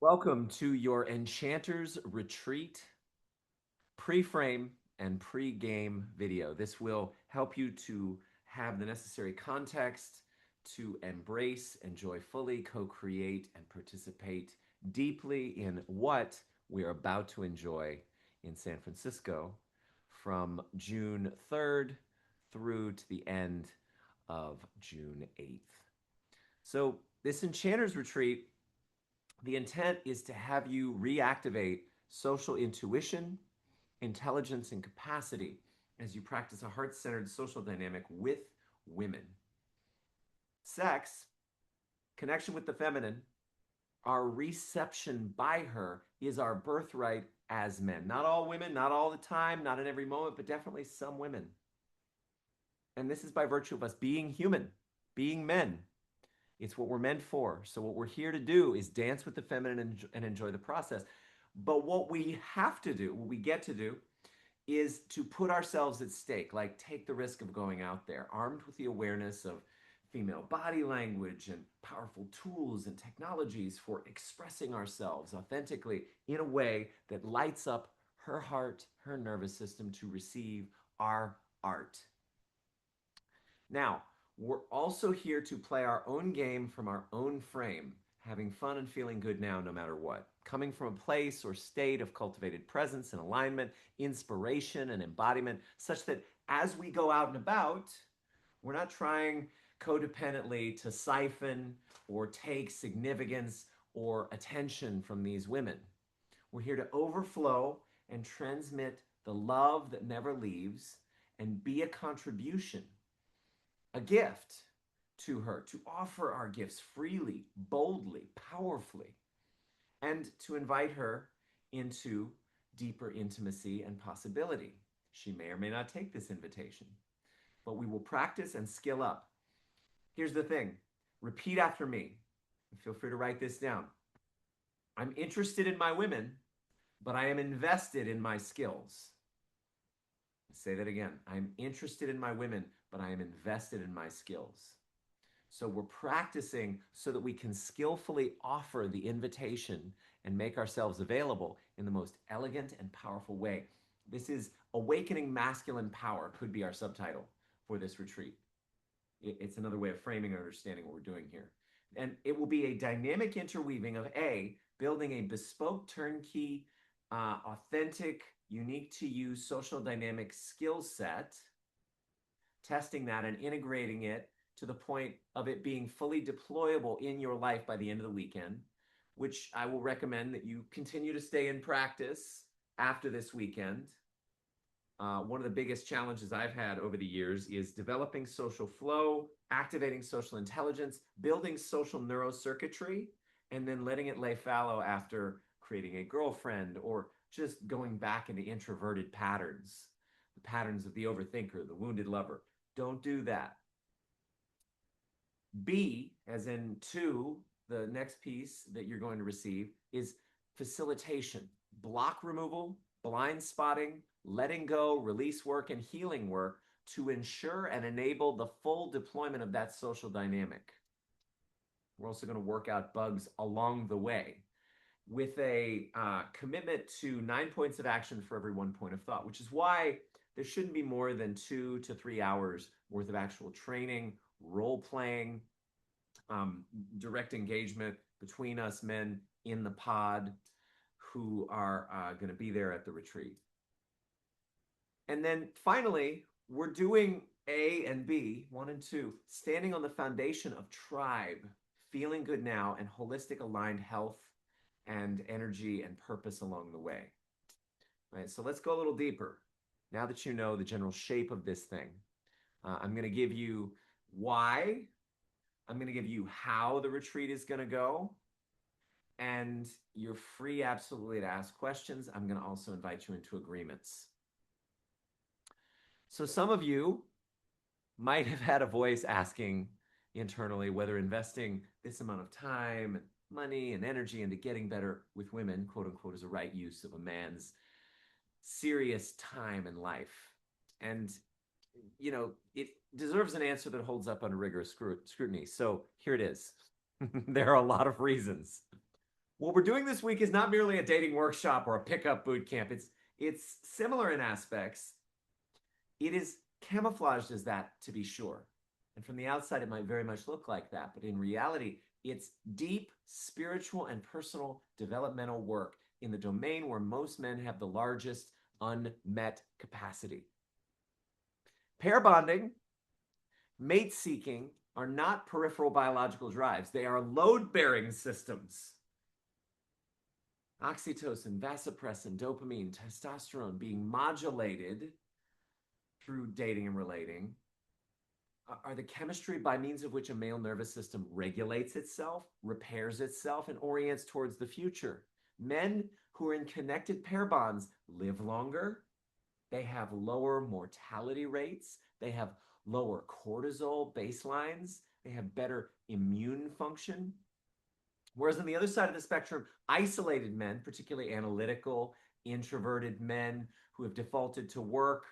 Welcome to your Enchanter's Retreat pre-frame and pre-game video. This will help you to have the necessary context to embrace, enjoy fully, co-create, and participate deeply in what we are about to enjoy in San Francisco from June 3rd through to the end of June 8th. So this Enchanter's Retreat, the intent is to have you reactivate social intuition, intelligence, and capacity as you practice a heart-centered social dynamic with women. Sex, connection with the feminine, our reception by her is our birthright as men. Not all women, not all the time, not in every moment, but definitely some women. And this is by virtue of us being human, being men. It's what we're meant for. So what we're here to do is dance with the feminine and enjoy the process. But what we have to do, what we get to do, is to put ourselves at stake, like take the risk of going out there, armed with the awareness of female body language and powerful tools and technologies for expressing ourselves authentically in a way that lights up her heart, her nervous system to receive our art. Now, we're also here to play our own game from our own frame, having fun and feeling good now, no matter what. Coming from a place or state of cultivated presence and alignment, inspiration and embodiment, such that as we go out and about, we're not trying codependently to siphon or take significance or attention from these women. We're here to overflow and transmit the love that never leaves and be a contribution, a gift to her, to offer our gifts freely, boldly, powerfully, and to invite her into deeper intimacy and possibility. She may or may not take this invitation, but we will practice and skill up. Here's the thing. Repeat after me. Feel free to write this down. I'm interested in my women, but I am invested in my skills. Say that again. I'm interested in my women, but I am invested in my skills. So we're practicing so that we can skillfully offer the invitation and make ourselves available in the most elegant and powerful way. This is Awakening Masculine Power, could be our subtitle for this retreat. It's another way of framing and understanding what we're doing here. And it will be a dynamic interweaving of building a bespoke, turnkey, authentic, unique to you social dynamic skill set, testing that and integrating it to the point of it being fully deployable in your life by the end of the weekend, which I will recommend that you continue to stay in practice after this weekend. One of the biggest challenges I've had over the years is developing social flow, activating social intelligence, building social neurocircuitry, and then letting it lay fallow after creating a girlfriend or just going back into introverted patterns, the patterns of the overthinker, the wounded lover. Don't do that. B, as in two, the next piece that you're going to receive is facilitation, block removal, blind spotting, letting go, release work, and healing work to ensure and enable the full deployment of that social dynamic. We're also going to work out bugs along the way with a commitment to 9 points of action for every 1 point of thought, which is why there shouldn't be more than 2 to 3 hours worth of actual training, role playing, direct engagement between us men in the pod who are going to be there at the retreat. And then finally, we're doing A and B, 1 and 2, standing on the foundation of tribe, feeling good now, and holistic aligned health and energy and purpose along the way. Right, so let's go a little deeper. Now that you know the general shape of this thing, I'm going to give you why, I'm going to give you how the retreat is going to go, and you're free absolutely to ask questions. I'm going to also invite you into agreements. So some of you might have had a voice asking internally whether investing this amount of time and money and energy into getting better with women, quote unquote, is a right use of a man's serious time in life. And, you know, it deserves an answer that holds up under rigorous scrutiny. So here it is. There are a lot of reasons. What we're doing this week is not merely a dating workshop or a pickup boot camp. It's similar in aspects. It is camouflaged as that, to be sure. And from the outside, it might very much look like that. But in reality, it's deep spiritual and personal developmental work in the domain where most men have the largest unmet capacity. Pair bonding, mate seeking are not peripheral biological drives, they are load bearing systems. Oxytocin, vasopressin, dopamine, testosterone being modulated through dating and relating are the chemistry by means of which a male nervous system regulates itself, repairs itself, and orients towards the future. Men who are in connected pair bonds live longer, they have lower mortality rates, they have lower cortisol baselines, they have better immune function. Whereas on the other side of the spectrum, isolated men, particularly analytical, introverted men who have defaulted to work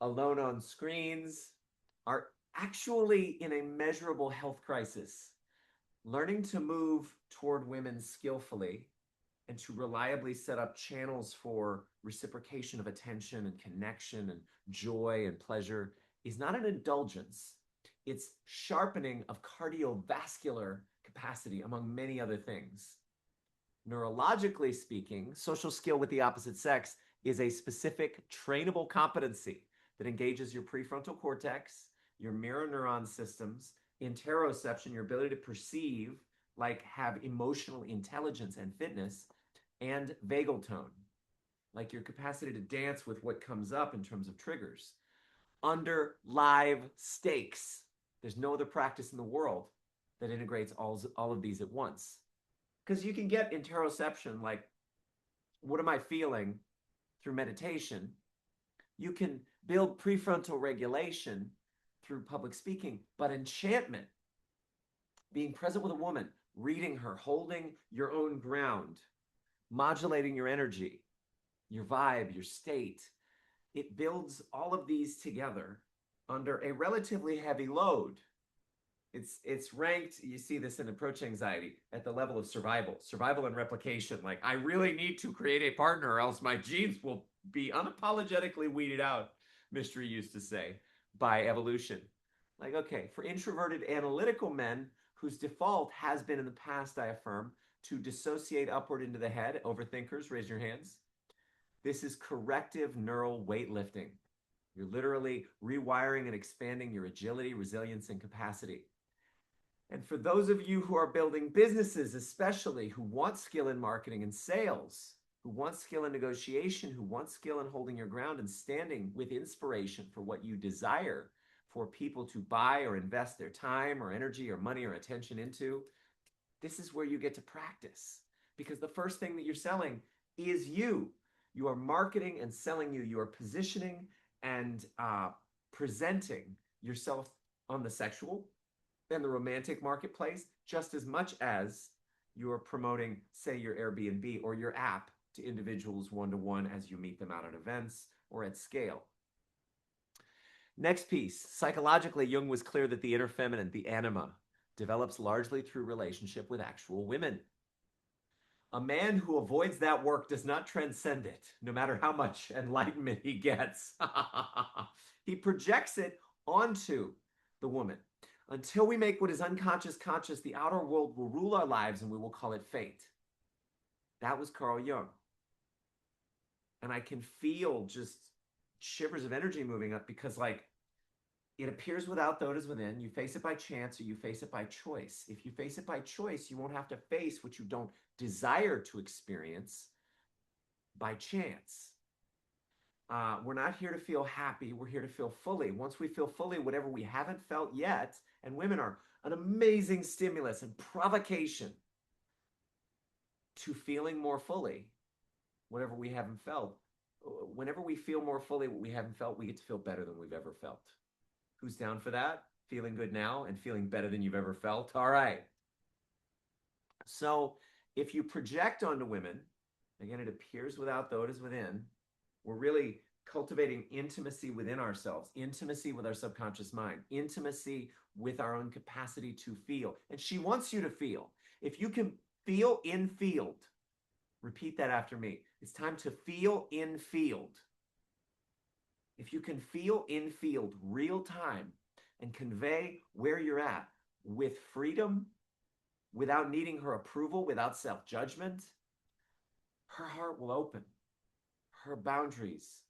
alone on screens, are actually in a measurable health crisis. Learning to move toward women skillfully and to reliably set up channels for reciprocation of attention and connection and joy and pleasure is not an indulgence. It's sharpening of cardiovascular capacity, among many other things. Neurologically speaking, social skill with the opposite sex is a specific trainable competency that engages your prefrontal cortex, your mirror-neuron systems, interoception, your ability to perceive, like have emotional intelligence and fitness, and vagal tone, like your capacity to dance with what comes up in terms of triggers, under live stakes. There's no other practice in the world that integrates all of these at once. Because you can get interoception, like, what am I feeling, through meditation. You can build prefrontal regulation through public speaking, but enchantment, being present with a woman, reading her, holding your own ground, modulating your energy, your vibe, your state, it builds all of these together under a relatively heavy load. It's ranked, you see this in approach anxiety, at the level of survival and replication. Like, I really need to create a partner or else my genes will be unapologetically weeded out, Mystery used to say, by evolution. Like, okay, for introverted analytical men whose default has been in the past, I affirm, to dissociate upward into the head, overthinkers, raise your hands. This is corrective neural weightlifting. You're literally rewiring and expanding your agility, resilience, and capacity. And for those of you who are building businesses, especially who want skill in marketing and sales, who want skill in negotiation, who want skill in holding your ground and standing with inspiration for what you desire for people to buy or invest their time or energy or money or attention into, this is where you get to practice. Because the first thing that you're selling is you. You are marketing and selling you. You are positioning and presenting yourself on the sexual and the romantic marketplace just as much as you're promoting, say, your Airbnb or your app to individuals one-to-one as you meet them out at events or at scale. Next piece, psychologically, Jung was clear that the inner feminine, the anima, develops largely through relationship with actual women. A man who avoids that work does not transcend it, no matter how much enlightenment he gets. He projects it onto the woman. Until we make what is unconscious conscious, the outer world will rule our lives and we will call it fate. That was Carl Jung. And I can feel just shivers of energy moving up because, like, it appears without though it is within. You face it by chance or you face it by choice. If you face it by choice, you won't have to face what you don't desire to experience by chance. We're not here to feel happy. We're here to feel fully. Once we feel fully, whatever we haven't felt yet, and women are an amazing stimulus and provocation to feeling more fully, whatever we haven't felt. Whenever we feel more fully what we haven't felt, we get to feel better than we've ever felt. Who's down for that? Feeling good now and feeling better than you've ever felt? All right. So if you project onto women, again, it appears without though it is within, we're really cultivating intimacy within ourselves, intimacy with our subconscious mind, intimacy with our own capacity to feel. And she wants you to feel. If you can feel in field. Repeat that after me. It's time to feel in field. If you can feel in field real time and convey where you're at with freedom, without needing her approval, without self-judgment, her heart will open. Her boundaries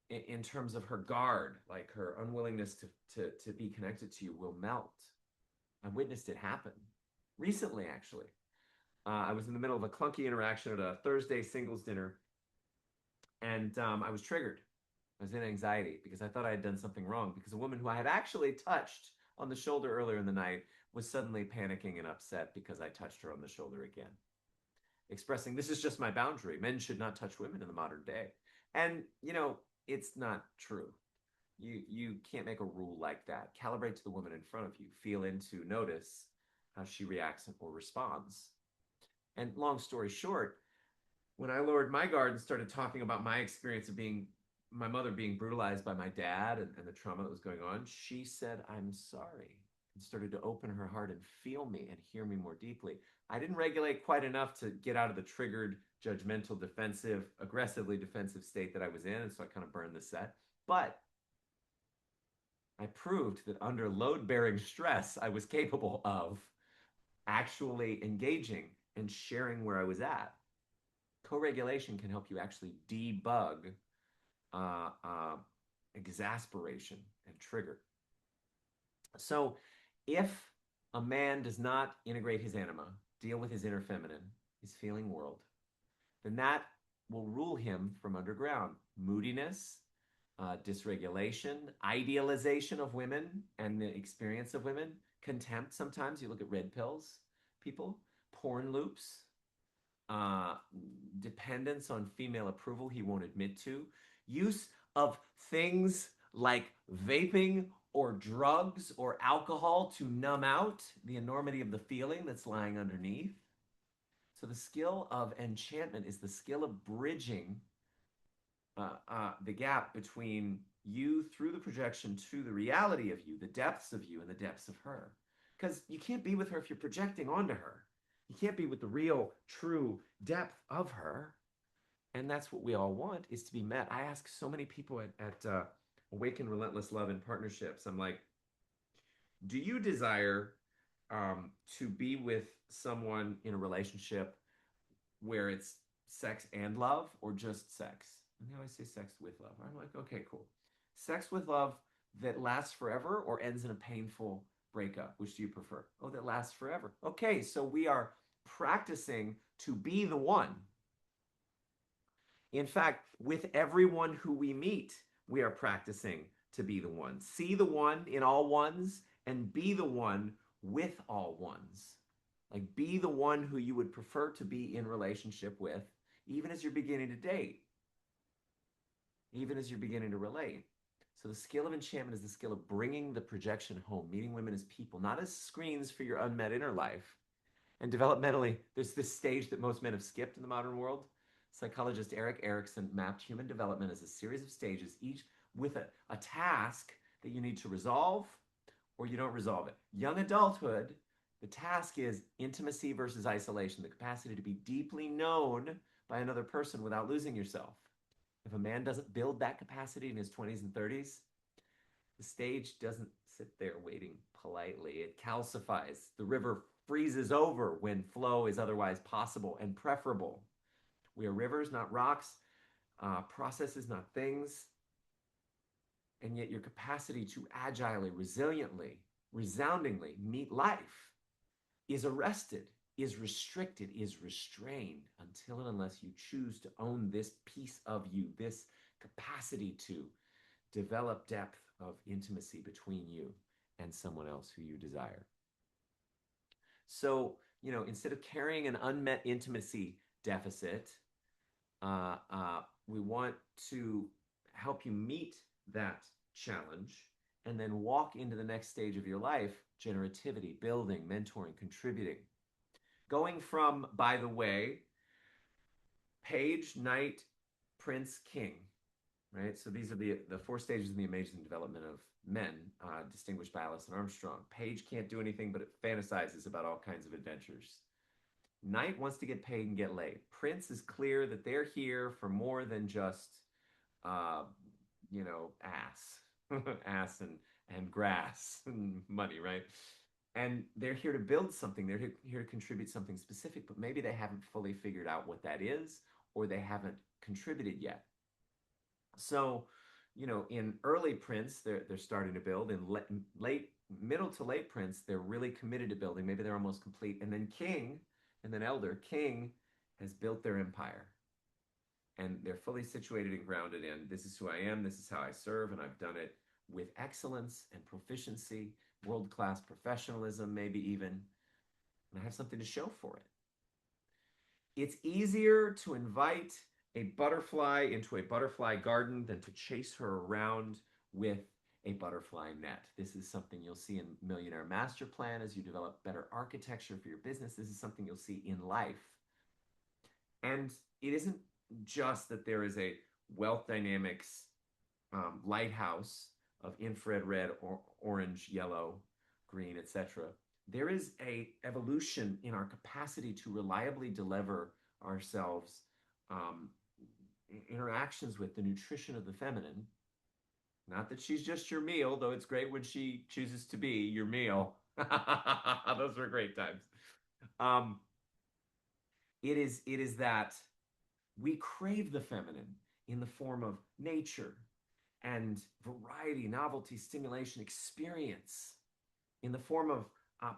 in terms of her guard, like her unwillingness to be connected to you, will melt. I witnessed it happen recently, actually. I was in the middle of a clunky interaction at a Thursday singles dinner, and I was triggered. I was in anxiety because I thought I had done something wrong, because a woman who I had actually touched on the shoulder earlier in the night was suddenly panicking and upset because I touched her on the shoulder again, expressing, this is just my boundary. Men should not touch women in the modern day. And, it's not true. You can't make a rule like that. Calibrate to the woman in front of you. Feel into, notice how she reacts or responds. And long story short, when I lowered my guard and started talking about my experience of my mother being brutalized by my dad and the trauma that was going on, she said, I'm sorry, and started to open her heart and feel me and hear me more deeply. I didn't regulate quite enough to get out of the triggered, judgmental, defensive, aggressively defensive state that I was in, and so I kind of burned the set. But I proved that under load-bearing stress, I was capable of actually engaging and sharing where I was at. Co-regulation can help you actually debug uh, uh, exasperation and trigger. So if a man does not integrate his anima, deal with his inner feminine, his feeling world, then that will rule him from underground. Moodiness, dysregulation, idealization of women and the experience of women, contempt sometimes. You look at red pills, people, porn loops, uh, dependence on female approval he won't admit to, use of things like vaping or drugs or alcohol to numb out the enormity of the feeling that's lying underneath. So the skill of enchantment is the skill of bridging the gap between you through the projection to the reality of you, the depths of you and the depths of her. Because you can't be with her if you're projecting onto her. You can't be with the real, true depth of her. And that's what we all want, is to be met. I ask so many people at Awaken Relentless Love and Partnerships, I'm like, do you desire to be with someone in a relationship where it's sex and love, or just sex? And they always say sex with love. I'm like, okay, cool. Sex with love that lasts forever or ends in a painful breakup? Which do you prefer? Oh, that lasts forever. Okay, so we are practicing to be the one. In fact, with everyone who we meet, we are practicing to be the one. See the one in all ones and be the one with all ones. Like, be the one who you would prefer to be in relationship with, even as you're beginning to date, even as you're beginning to relate. So the skill of enchantment is the skill of bringing the projection home, meeting women as people, not as screens for your unmet inner life. And developmentally, there's this stage that most men have skipped in the modern world. Psychologist Erik Erikson mapped human development as a series of stages, each with a task that you need to resolve or you don't resolve it. Young adulthood, the task is intimacy versus isolation, the capacity to be deeply known by another person without losing yourself. If a man doesn't build that capacity in his 20s and 30s, the stage doesn't sit there waiting politely. It calcifies. The river freezes over when flow is otherwise possible and preferable. We are rivers, not rocks, processes, not things. And yet your capacity to agilely, resiliently, resoundingly meet life is arrested, is restricted, is restrained until and unless you choose to own this piece of you, this capacity to develop depth of intimacy between you and someone else who you desire. So, instead of carrying an unmet intimacy deficit, we want to help you meet that challenge and then walk into the next stage of your life: generativity, building, mentoring, contributing. Going from, by the way, page, knight, prince, king, right? So these are the four stages in the amazing development of men, distinguished by Alison Armstrong. Page can't do anything but it fantasizes about all kinds of adventures. Knight wants to get paid and get laid. Prince is clear that they're here for more than just, uh, ass, ass and grass and money, right? And they're here to build something. They're here to contribute something specific, but maybe they haven't fully figured out what that is, or they haven't contributed yet. So, in early Prince, they're starting to build. In late, middle to late Prince, they're really committed to building. Maybe they're almost complete. And then King, and then Elder King has built their empire, and they're fully situated and grounded in this is who I am, this is how I serve, and I've done it with excellence and proficiency, world-class professionalism, maybe even, and I have something to show for it. It's easier to invite a butterfly into a butterfly garden than to chase her around with a butterfly net. This is something you'll see in Millionaire Master Plan as you develop better architecture for your business. This is something you'll see in life. And it isn't just that there is a wealth dynamics lighthouse of infrared red, orange, yellow, green, etc. There is a evolution in our capacity to reliably deliver ourselves interactions with the nutrition of the feminine. Not that she's just your meal, though it's great when she chooses to be your meal. Those were great times. Um, it is that we crave the feminine in the form of nature and variety, novelty, stimulation, experience, in the form of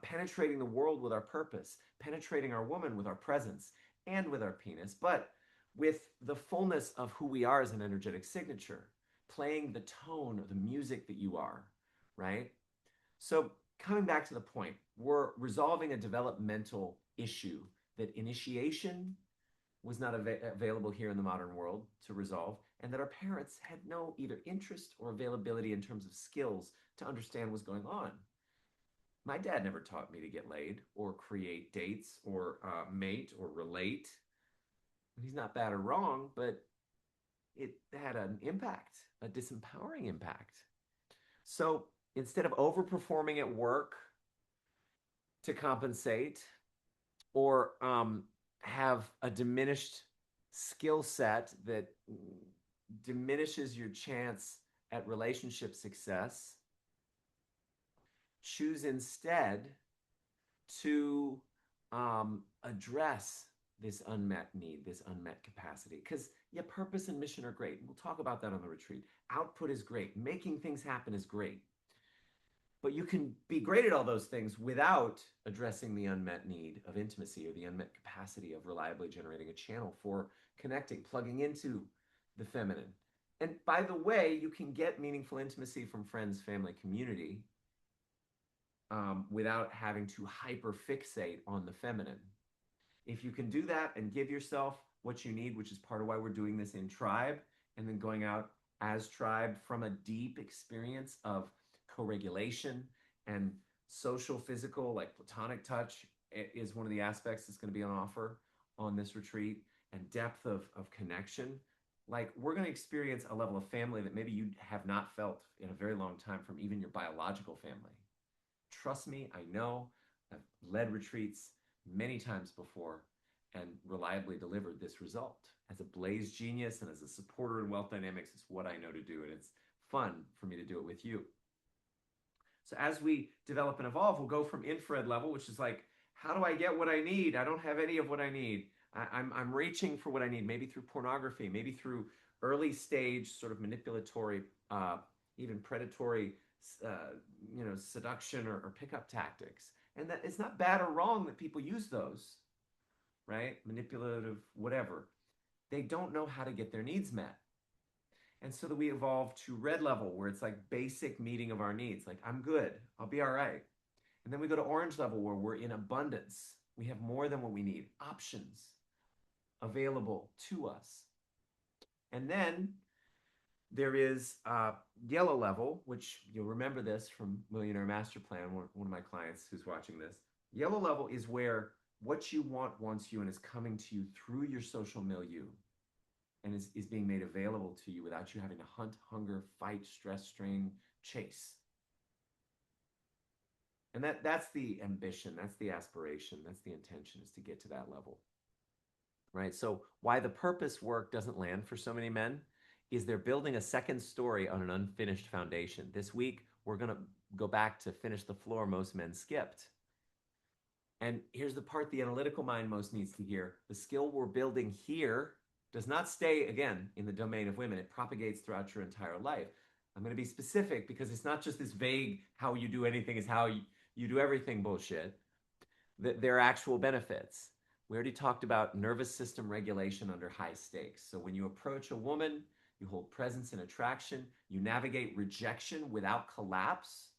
penetrating the world with our purpose, penetrating our woman with our presence and with our penis, but with the fullness of who we are as an energetic signature, playing the tone of the music that you are, right? So coming back to the point, we're resolving a developmental issue that initiation was not available here in the modern world to resolve, and that our parents had no either interest or availability in terms of skills to understand what's going on. My dad never taught me to get laid or create dates or mate or relate. He's not bad or wrong, but it had an impact, a disempowering impact. So instead of overperforming at work to compensate, or have a diminished skill set that diminishes your chance at relationship success, choose instead to address this unmet need, this unmet capacity. Because, yeah, purpose and mission are great. We'll talk about that on the retreat. Output is great. Making things happen is great. But you can be great at all those things without addressing the unmet need of intimacy, or the unmet capacity of reliably generating a channel for connecting, plugging into the feminine. And by the way, you can get meaningful intimacy from friends, family, community without having to hyperfixate on the feminine. If you can do that and give yourself what you need, which is part of why we're doing this in tribe, and then going out as tribe from a deep experience of co-regulation and social, physical, like platonic touch is one of the aspects that's going to be on offer on this retreat, and depth of connection. Like, we're going to experience a level of family that maybe you have not felt in a very long time from even your biological family. Trust me, I know. I've led retreats many times before and reliably delivered this result. As a blaze genius and as a supporter in wealth dynamics, it's what I know to do, and it's fun for me to do it with you. So as we develop and evolve, we'll go from infrared level, which is like, how do I get what I need? I don't have any of what I need. I'm reaching for what I need, maybe through pornography, maybe through early stage sort of manipulatory, even predatory, seduction or pickup tactics. And that it's not bad or wrong that people use those, right? Manipulative, whatever. They don't know how to get their needs met. And so that we evolve to red level, where it's like basic meeting of our needs. Like, I'm good, I'll be all right. And then we go to orange level, where we're in abundance. We have more than what we need, options available to us. And then there is yellow level, which you'll remember this from Millionaire Master Plan, one of my clients who's watching this. Yellow level is where what you want wants you and is coming to you through your social milieu, and is being made available to you without you having to hunt, hunger, fight, stress, strain, chase. And that's the ambition, that's the aspiration, that's the intention, is to get to that level. Right? So why the purpose work doesn't land for so many men is they're building a second story on an unfinished foundation. This week, we're going to go back to finish the floor most men skipped. And here's the part the analytical mind most needs to hear. The skill we're building here does not stay, again, in the domain of women. It propagates throughout your entire life. I'm going to be specific because it's not just this vague, how you do anything is how you do everything bullshit. There are actual benefits. We already talked about nervous system regulation under high stakes. So when you approach a woman, you hold presence and attraction, you navigate rejection without collapse.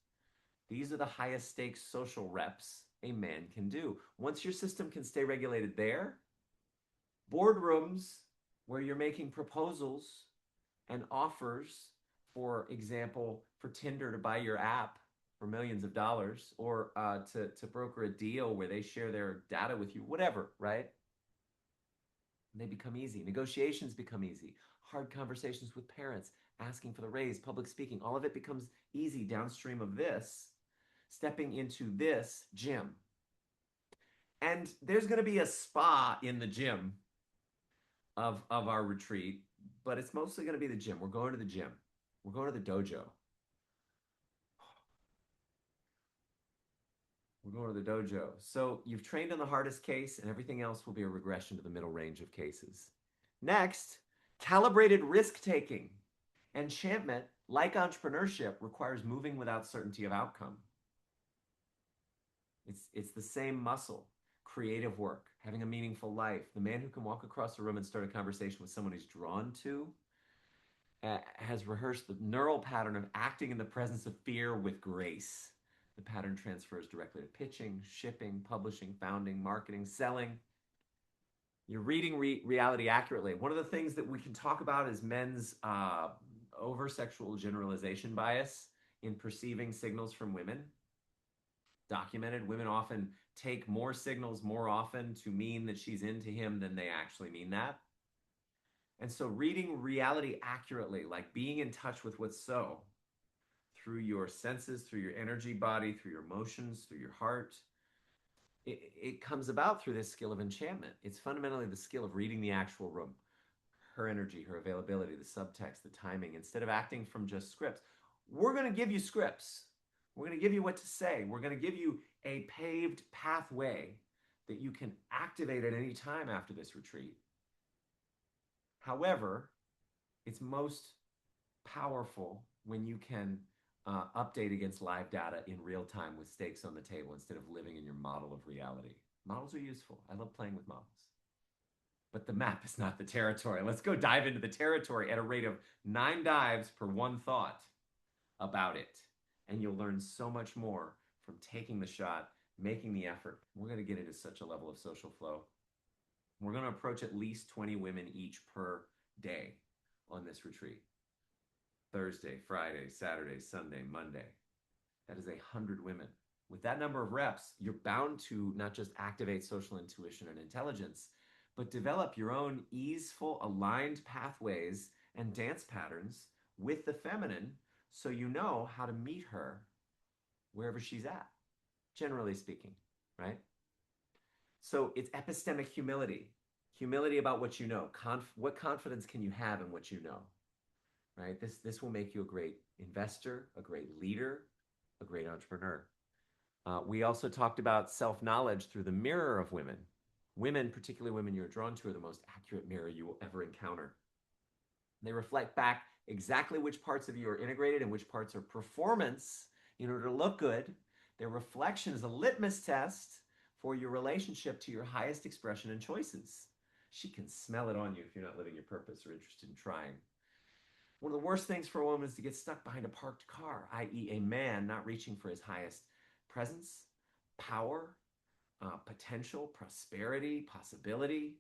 These are the highest stakes social reps a man can do. Once your system can stay regulated there, boardrooms where you're making proposals and offers, for example, for Tinder to buy your app for millions of dollars, or to broker a deal where they share their data with you, whatever, right? They become easy. Negotiations become easy. Hard conversations with parents, asking for the raise, public speaking, all of it becomes easy downstream of this, stepping into this gym. And there's going to be a spa in the gym of our retreat, but it's mostly going to be the gym. We're going to the gym. We're going to the dojo. We're going to the dojo. So you've trained on the hardest case, and everything else will be a regression to the middle range of cases. Next, calibrated risk taking. Enchantment, like entrepreneurship, requires moving without certainty of outcome. It's the same muscle. Creative work, having a meaningful life. The man who can walk across the room and start a conversation with someone he's drawn to has rehearsed the neural pattern of acting in the presence of fear with grace. The pattern transfers directly to pitching, shipping, publishing, founding, marketing, selling. You're reading reality accurately. One of the things that we can talk about is men's over-sexual generalization bias in perceiving signals from women. Documented, women often take more signals more often to mean that she's into him than they actually mean that. And so reading reality accurately, like being in touch with what's so, through your senses, through your energy body, through your emotions, through your heart, it comes about through this skill of enchantment. It's fundamentally the skill of reading the actual room, her energy, her availability, the subtext, the timing, instead of acting from just scripts. We're going to give you scripts. We're going to give you what to say. We're going to give you a paved pathway that you can activate at any time after this retreat. However, it's most powerful when you can update against live data in real time with stakes on the table instead of living in your model of reality. Models are useful. I love playing with models. But the map is not the territory. Let's go dive into the territory at a rate of 9 dives per 1 thought about it. And you'll learn so much more from taking the shot, making the effort. We're going to get into such a level of social flow. We're going to approach at least 20 women each per day on this retreat. Thursday, Friday, Saturday, Sunday, Monday. That is 100 women. With that number of reps, you're bound to not just activate social intuition and intelligence, but develop your own easeful, aligned pathways and dance patterns with the feminine so you know how to meet her wherever she's at, generally speaking, right? So it's epistemic humility, humility about what you know. What confidence can you have in what you know, right? This will make you a great investor, a great leader, a great entrepreneur. We also talked about self-knowledge through the mirror of women. Women, particularly women you're drawn to, are the most accurate mirror you will ever encounter. They reflect back exactly which parts of you are integrated and which parts are performance in order to look good. Their reflection is a litmus test for your relationship to your highest expression and choices. She can smell it on you if you're not living your purpose or interested in trying. One of the worst things for a woman is to get stuck behind a parked car, i.e. a man not reaching for his highest presence, power, potential, prosperity, possibility.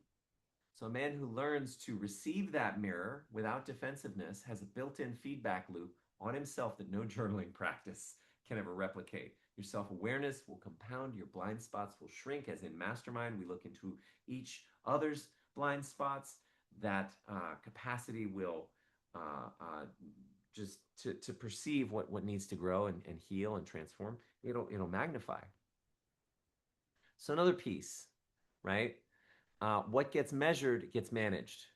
So a man who learns to receive that mirror without defensiveness has a built-in feedback loop on himself that no journaling practice can ever replicate. Your self-awareness will compound, your blind spots will shrink, as in Mastermind, we look into each other's blind spots. That capacity will just to perceive what needs to grow and heal and transform, it'll magnify. So another piece, right? What gets measured gets managed.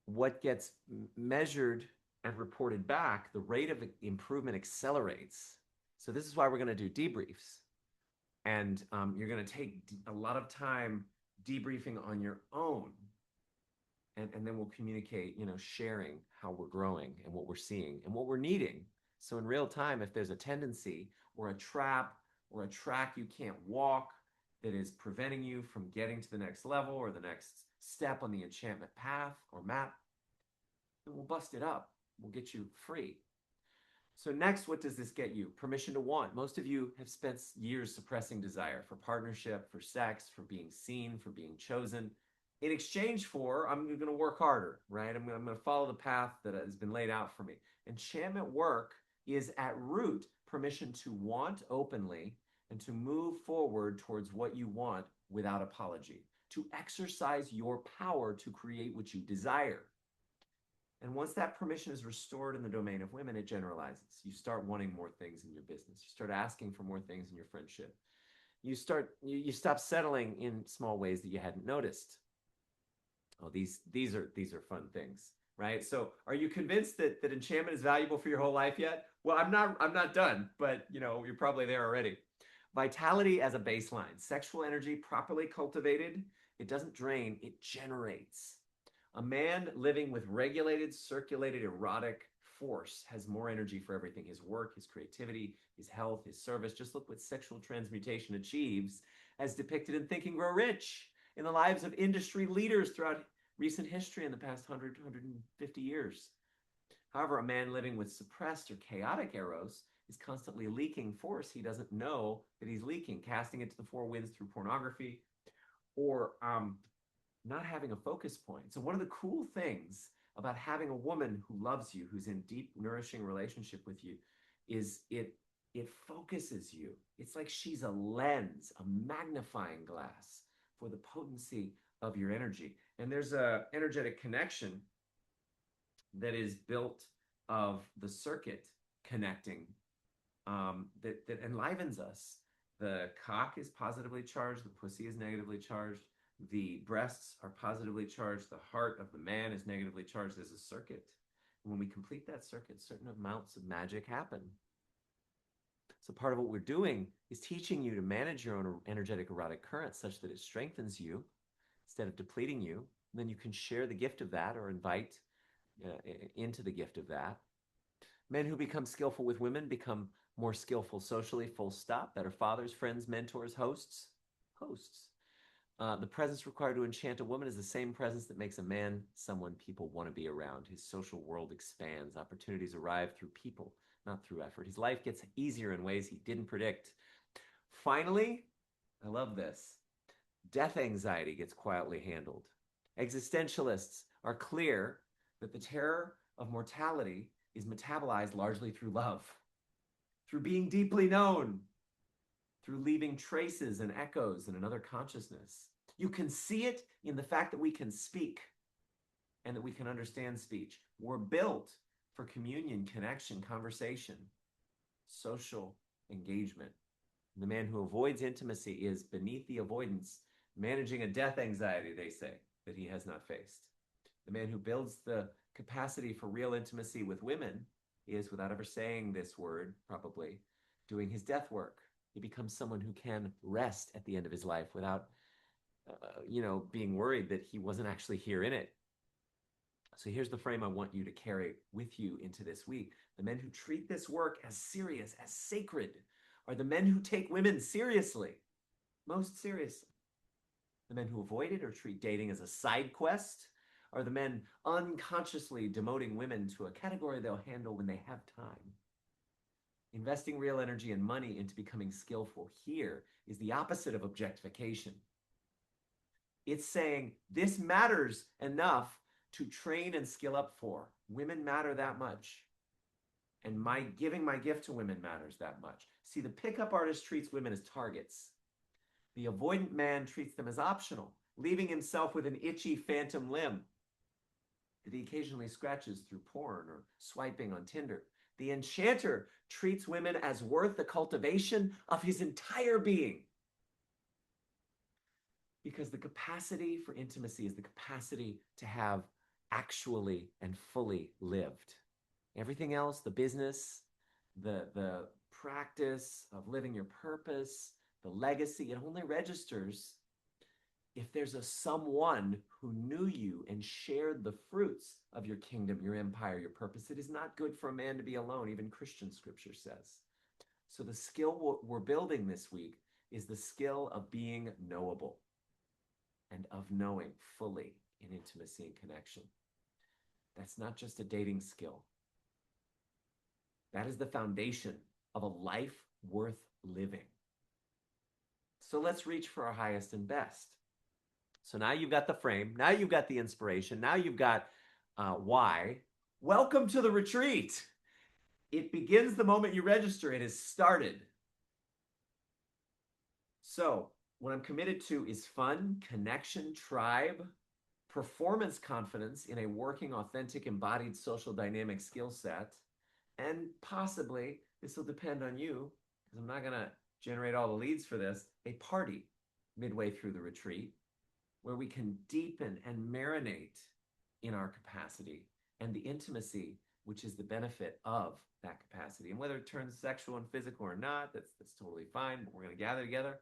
What gets measured and reported back, the rate of improvement accelerates. So this is why we're going to do debriefs. And you're going to take a lot of time debriefing on your own. And then we'll communicate, sharing how we're growing and what we're seeing and what we're needing. So in real time, if there's a tendency or a trap or a track you can't walk that is preventing you from getting to the next level or the next step on the enchantment path or map, then we'll bust it up. We'll get you free. So next, what does this get you? Permission to want. Most of you have spent years suppressing desire for partnership, for sex, for being seen, for being chosen. In exchange for, I'm going to work harder, right? I'm going to follow the path that has been laid out for me. Enchantment work is at root permission to want openly and to move forward towards what you want without apology, to exercise your power to create what you desire. And once that permission is restored in the domain of women, it generalizes. You start wanting more things in your business. You start asking for more things in your friendship. You stop settling in small ways that you hadn't noticed. Oh, these are fun things, right? So are you convinced that enchantment is valuable for your whole life yet? Well, I'm not done, but you're probably there already. Vitality as a baseline. Sexual energy properly cultivated, it doesn't drain, it generates. A man living with regulated, circulated, erotic force has more energy for everything: his work, his creativity, his health, his service. Just look what sexual transmutation achieves as depicted in Think and Grow Rich, in the lives of industry leaders throughout recent history in the past 150 years. However, a man living with suppressed or chaotic eros is constantly leaking force he doesn't know that he's leaking, casting it to the four winds through pornography, or not having a focus point. So one of the cool things about having a woman who loves you, who's in deep, nourishing relationship with you, is it focuses you. It's like she's a lens, a magnifying glass for the potency of your energy. And there's a energetic connection that is built of the circuit connecting that enlivens us. The cock is positively charged, the pussy is negatively charged, the breasts are positively charged, the heart of the man is negatively charged. There's a circuit. And when we complete that circuit, certain amounts of magic happen. So part of what we're doing is teaching you to manage your own energetic erotic current such that it strengthens you instead of depleting you. And then you can share the gift of that or invite into the gift of that. Men who become skillful with women become more skillful socially, full stop. Better fathers, friends, mentors, hosts. The presence required to enchant a woman is the same presence that makes a man someone people want to be around. His social world expands. Opportunities arrive through people, not through effort. His life gets easier in ways he didn't predict. Finally, I love this. Death anxiety gets quietly handled. Existentialists are clear that the terror of mortality is metabolized largely through love, through being deeply known, through leaving traces and echoes in another consciousness. You can see it in the fact that we can speak and that we can understand speech. We're built for communion, connection, conversation, social engagement. The man who avoids intimacy is, beneath the avoidance, managing a death anxiety, they say, that he has not faced. The man who builds the capacity for real intimacy with women is, without ever saying this word, probably, doing his death work. He becomes someone who can rest at the end of his life without, being worried that he wasn't actually here in it. So here's the frame I want you to carry with you into this week. The men who treat this work as serious, as sacred, are the men who take women seriously, most seriously. The men who avoid it or treat dating as a side quest are the men unconsciously demoting women to a category they'll handle when they have time. Investing real energy and money into becoming skillful here is the opposite of objectification. It's saying this matters enough to train and skill up for. Women matter that much. And my giving my gift to women matters that much. See, the pickup artist treats women as targets. The avoidant man treats them as optional, leaving himself with an itchy phantom limb. that he occasionally scratches through porn or swiping on Tinder. The enchanter treats women as worth the cultivation of his entire being. Because the capacity for intimacy is the capacity to have actually and fully lived. Everything else, the business, the practice of living your purpose, the legacy, it only registers if there's a someone who knew you and shared the fruits of your kingdom, your empire, your purpose. It is not good for a man to be alone, even Christian scripture says. So the skill we're building this week is the skill of being knowable and of knowing fully in intimacy and connection. That's not just a dating skill. That is the foundation of a life worth living. So let's reach for our highest and best. So now you've got the frame. Now you've got the inspiration. Now you've got why. Welcome to the retreat. It begins the moment you register. It has started. So what I'm committed to is fun, connection, tribe, performance confidence in a working, authentic, embodied social dynamic skill set. And possibly, this will depend on you, because I'm not going to generate all the leads for this, a party midway through the retreat where we can deepen and marinate in our capacity and the intimacy, which is the benefit of that capacity. And whether it turns sexual and physical or not, that's totally fine. But we're going to gather together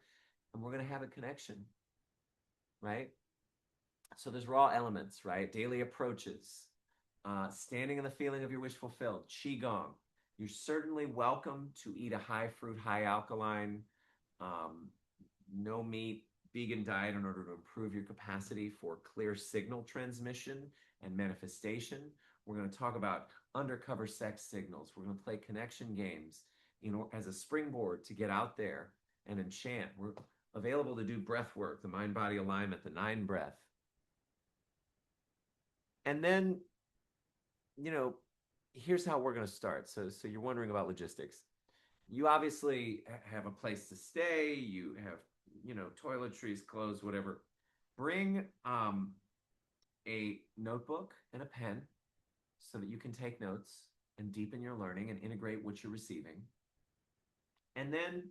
and we're going to have a connection, right? So there's raw elements, right? Daily approaches, standing in the feeling of your wish fulfilled, qigong. You're certainly welcome to eat a high fruit, high alkaline, no meat, vegan diet in order to improve your capacity for clear signal transmission and manifestation. We're going to talk about undercover sex signals. We're going to play connection games as a springboard to get out there and enchant. We're available to do breath work, the mind-body alignment, the 9 breath. And then, here's how we're going to start. So you're wondering about logistics. You obviously have a place to stay. You have toiletries, clothes, whatever. Bring a notebook and a pen so that you can take notes and deepen your learning and integrate what you're receiving. And then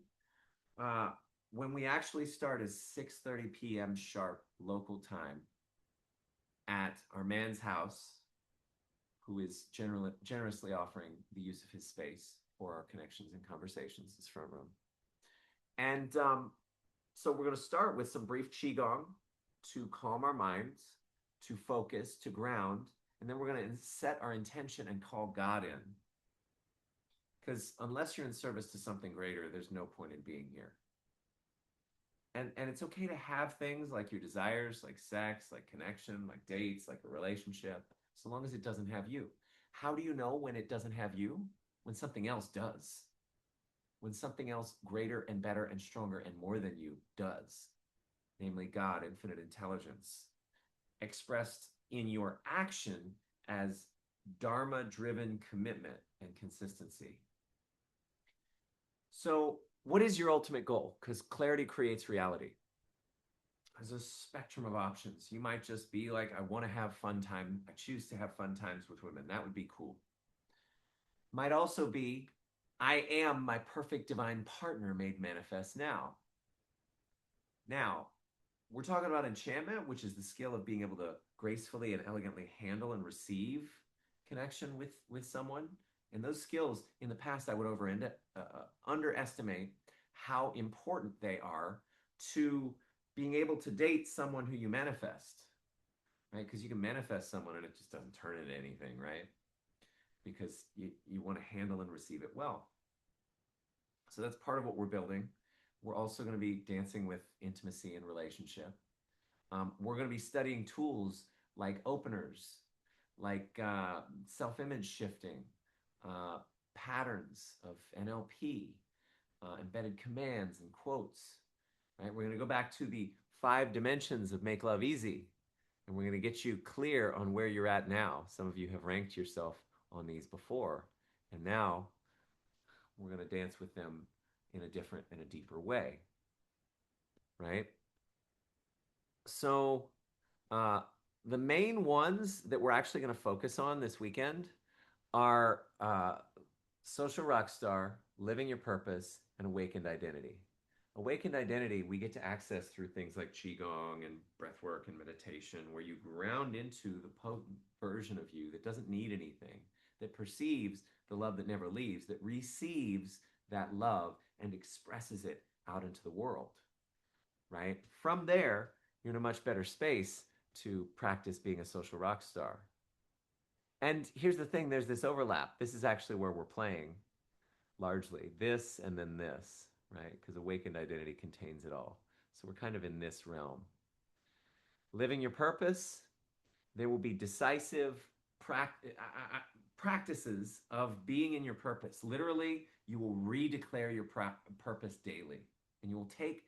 when we actually start is 6:30 p.m. sharp local time at our man's house, who is generously offering the use of his space for our connections and conversations, his front room. And so we're going to start with some brief qigong to calm our minds, to focus, to ground, and then we're going to set our intention and call God in. Because unless you're in service to something greater, there's no point in being here. And it's okay to have things like your desires, like sex, like connection, like dates, like a relationship, so long as it doesn't have you. How do you know when it doesn't have you? When something else does. When something else greater and better and stronger and more than you does, namely God, infinite intelligence, expressed in your action as Dharma-driven commitment and consistency. So what is your ultimate goal? Because clarity creates reality. There's a spectrum of options. You might just be like, I want to have fun time. I choose to have fun times with women. That would be cool. Might also be, I am my perfect divine partner made manifest now. Now, we're talking about enchantment, which is the skill of being able to gracefully and elegantly handle and receive connection with someone. And those skills, in the past, I would underestimate how important they are to being able to date someone who you manifest, right? Because you can manifest someone and it just doesn't turn into anything, right? Because you want to handle and receive it well. So that's part of what we're building. We're also going to be dancing with intimacy and relationship. We're going to be studying tools like openers, like self-image shifting, patterns of NLP, embedded commands and quotes, right? We're going to go back to the 5 dimensions of Make Love Easy, and we're going to get you clear on where you're at now. Some of you have ranked yourself on these before, and now we're going to dance with them in a different and a deeper way, right? So The main ones that we're actually going to focus on this weekend are social rock star, living your purpose, and awakened identity. Awakened identity, we get to access through things like Qigong and breathwork and meditation, where you ground into the potent version of you that doesn't need anything, that perceives the love that never leaves, that receives that love and expresses it out into the world, right? From there, you're in a much better space to practice being a social rock star. And here's the thing, there's this overlap. This is actually where we're playing largely, this and then this, right? Because awakened identity contains it all. So we're kind of in this realm. Living your purpose, there will be decisive practices of being in your purpose. Literally, you will redeclare your purpose daily, and you will take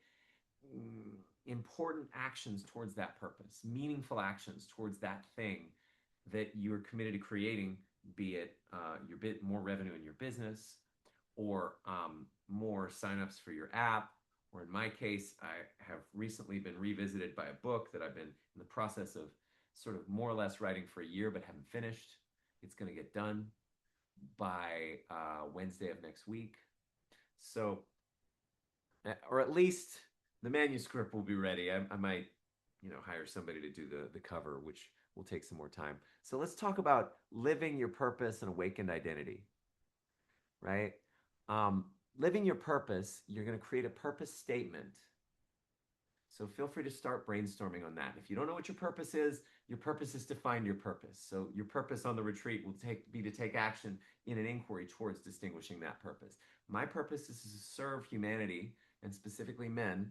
important actions towards that purpose, meaningful actions towards that thing that you're committed to creating, be it your bit more revenue in your business, or more signups for your app, or in my case, I have recently been revisited by a book that I've been in the process of sort of more or less writing for a year but haven't finished. It's going to get done by Wednesday of next week. So, or at least the manuscript will be ready. I might, hire somebody to do the cover, which will take some more time. So let's talk about living your purpose and awakened identity, right? Living your purpose, you're going to create a purpose statement. So feel free to start brainstorming on that. If you don't know what your purpose is to find your purpose. So your purpose on the retreat will be to take action in an inquiry towards distinguishing that purpose. My purpose is to serve humanity, and specifically men,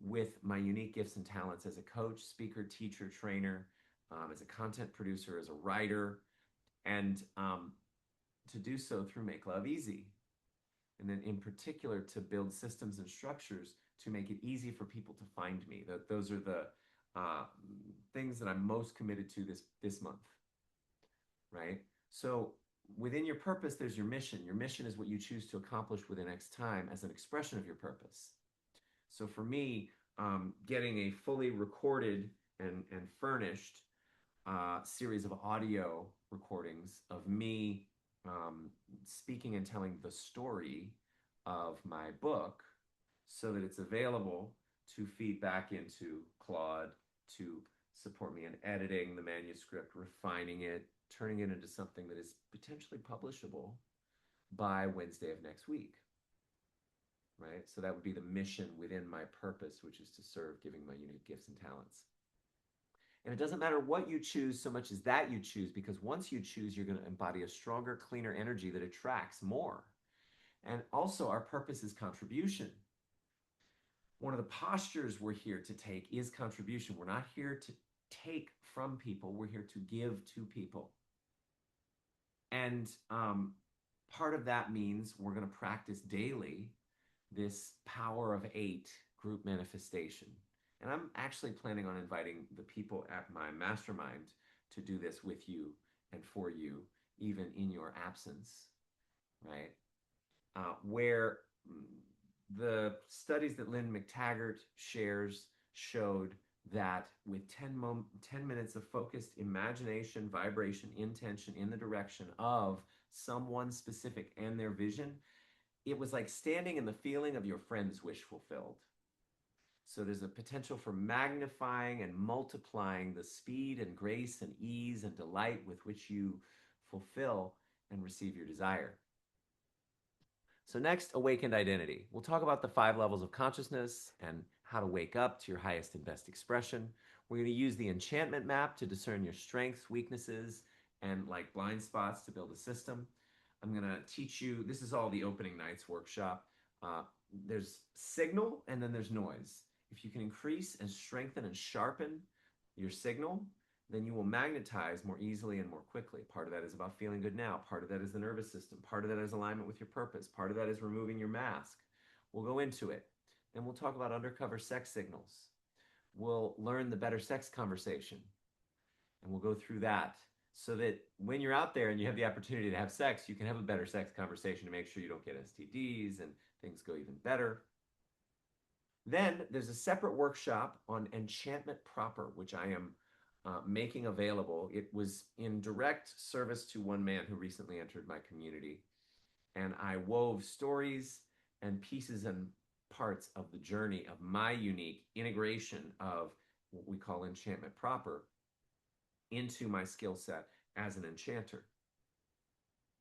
with my unique gifts and talents as a coach, speaker, teacher, trainer, as a content producer, as a writer, and to do so through Make Love Easy. And then in particular, to build systems and structures to make it easy for people to find me. Those are the things that I'm most committed to this month, right? So within your purpose, there's your mission. Your mission is what you choose to accomplish within X time as an expression of your purpose. So for me, getting a fully recorded and furnished series of audio recordings of me speaking and telling the story of my book so that it's available to feed back into Claude to support me in editing the manuscript, refining it, turning it into something that is potentially publishable by Wednesday of next week. Right? So that would be the mission within my purpose, which is to serve, giving my unique gifts and talents. And it doesn't matter what you choose so much as that you choose, because once you choose, you're going to embody a stronger, cleaner energy that attracts more. And also, our purpose is contribution. One of the postures we're here to take is contribution. We're not here to take from people. We're here to give to people. And part of that means we're going to practice daily this power of 8 group manifestation. And I'm actually planning on inviting the people at my mastermind to do this with you and for you, even in your absence, right? Where the studies that Lynn McTaggart shares showed that with 10 minutes of focused imagination, vibration, intention in the direction of someone specific and their vision, it was like standing in the feeling of your friend's wish fulfilled. So there's a potential for magnifying and multiplying the speed and grace and ease and delight with which you fulfill and receive your desire. So next, awakened identity. We'll talk about the 5 levels of consciousness and how to wake up to your highest and best expression. We're going to use the enchantment map to discern your strengths, weaknesses, and like blind spots to build a system. I'm going to teach you, this is all the opening night's workshop. There's signal and then there's noise. If you can increase and strengthen and sharpen your signal, then you will magnetize more easily and more quickly. Part of that is about feeling good now. Part of that is the nervous system. Part of that is alignment with your purpose. Part of that is removing your mask. We'll go into it. Then we'll talk about undercover sex signals. We'll learn the better sex conversation. And we'll go through that so that when you're out there and you have the opportunity to have sex, you can have a better sex conversation to make sure you don't get STDs and things go even better. Then there's a separate workshop on enchantment proper, which I am making available. It was in direct service to one man who recently entered my community. And I wove stories and pieces and parts of the journey of my unique integration of what we call enchantment proper into my skill set as an enchanter.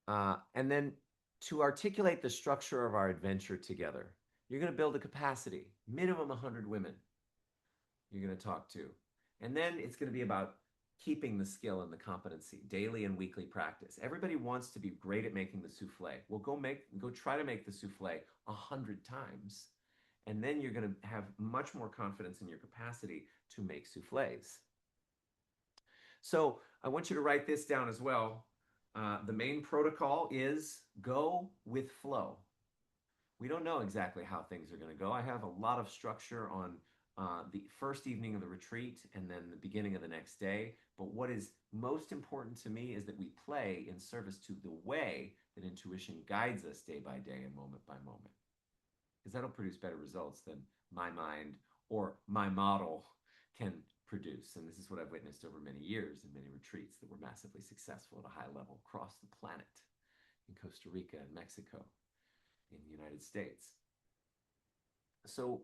And then to articulate the structure of our adventure together, you're going to build a capacity, minimum 100 women you're going to talk to. And then it's going to be about keeping the skill and the competency, daily and weekly practice. Everybody wants to be great at making the souffle. Well, go try to make the souffle 100 times. And then you're going to have much more confidence in your capacity to make souffles. So I want you to write this down as well. The main protocol is go with flow. We don't know exactly how things are going to go. I have a lot of structure on the first evening of the retreat and then the beginning of the next day. But what is most important to me is that we play in service to the way that intuition guides us day by day and moment by moment. Because that'll produce better results than my mind or my model can produce. And this is what I've witnessed over many years in many retreats that were massively successful at a high level across the planet, in Costa Rica and Mexico, in the United States. So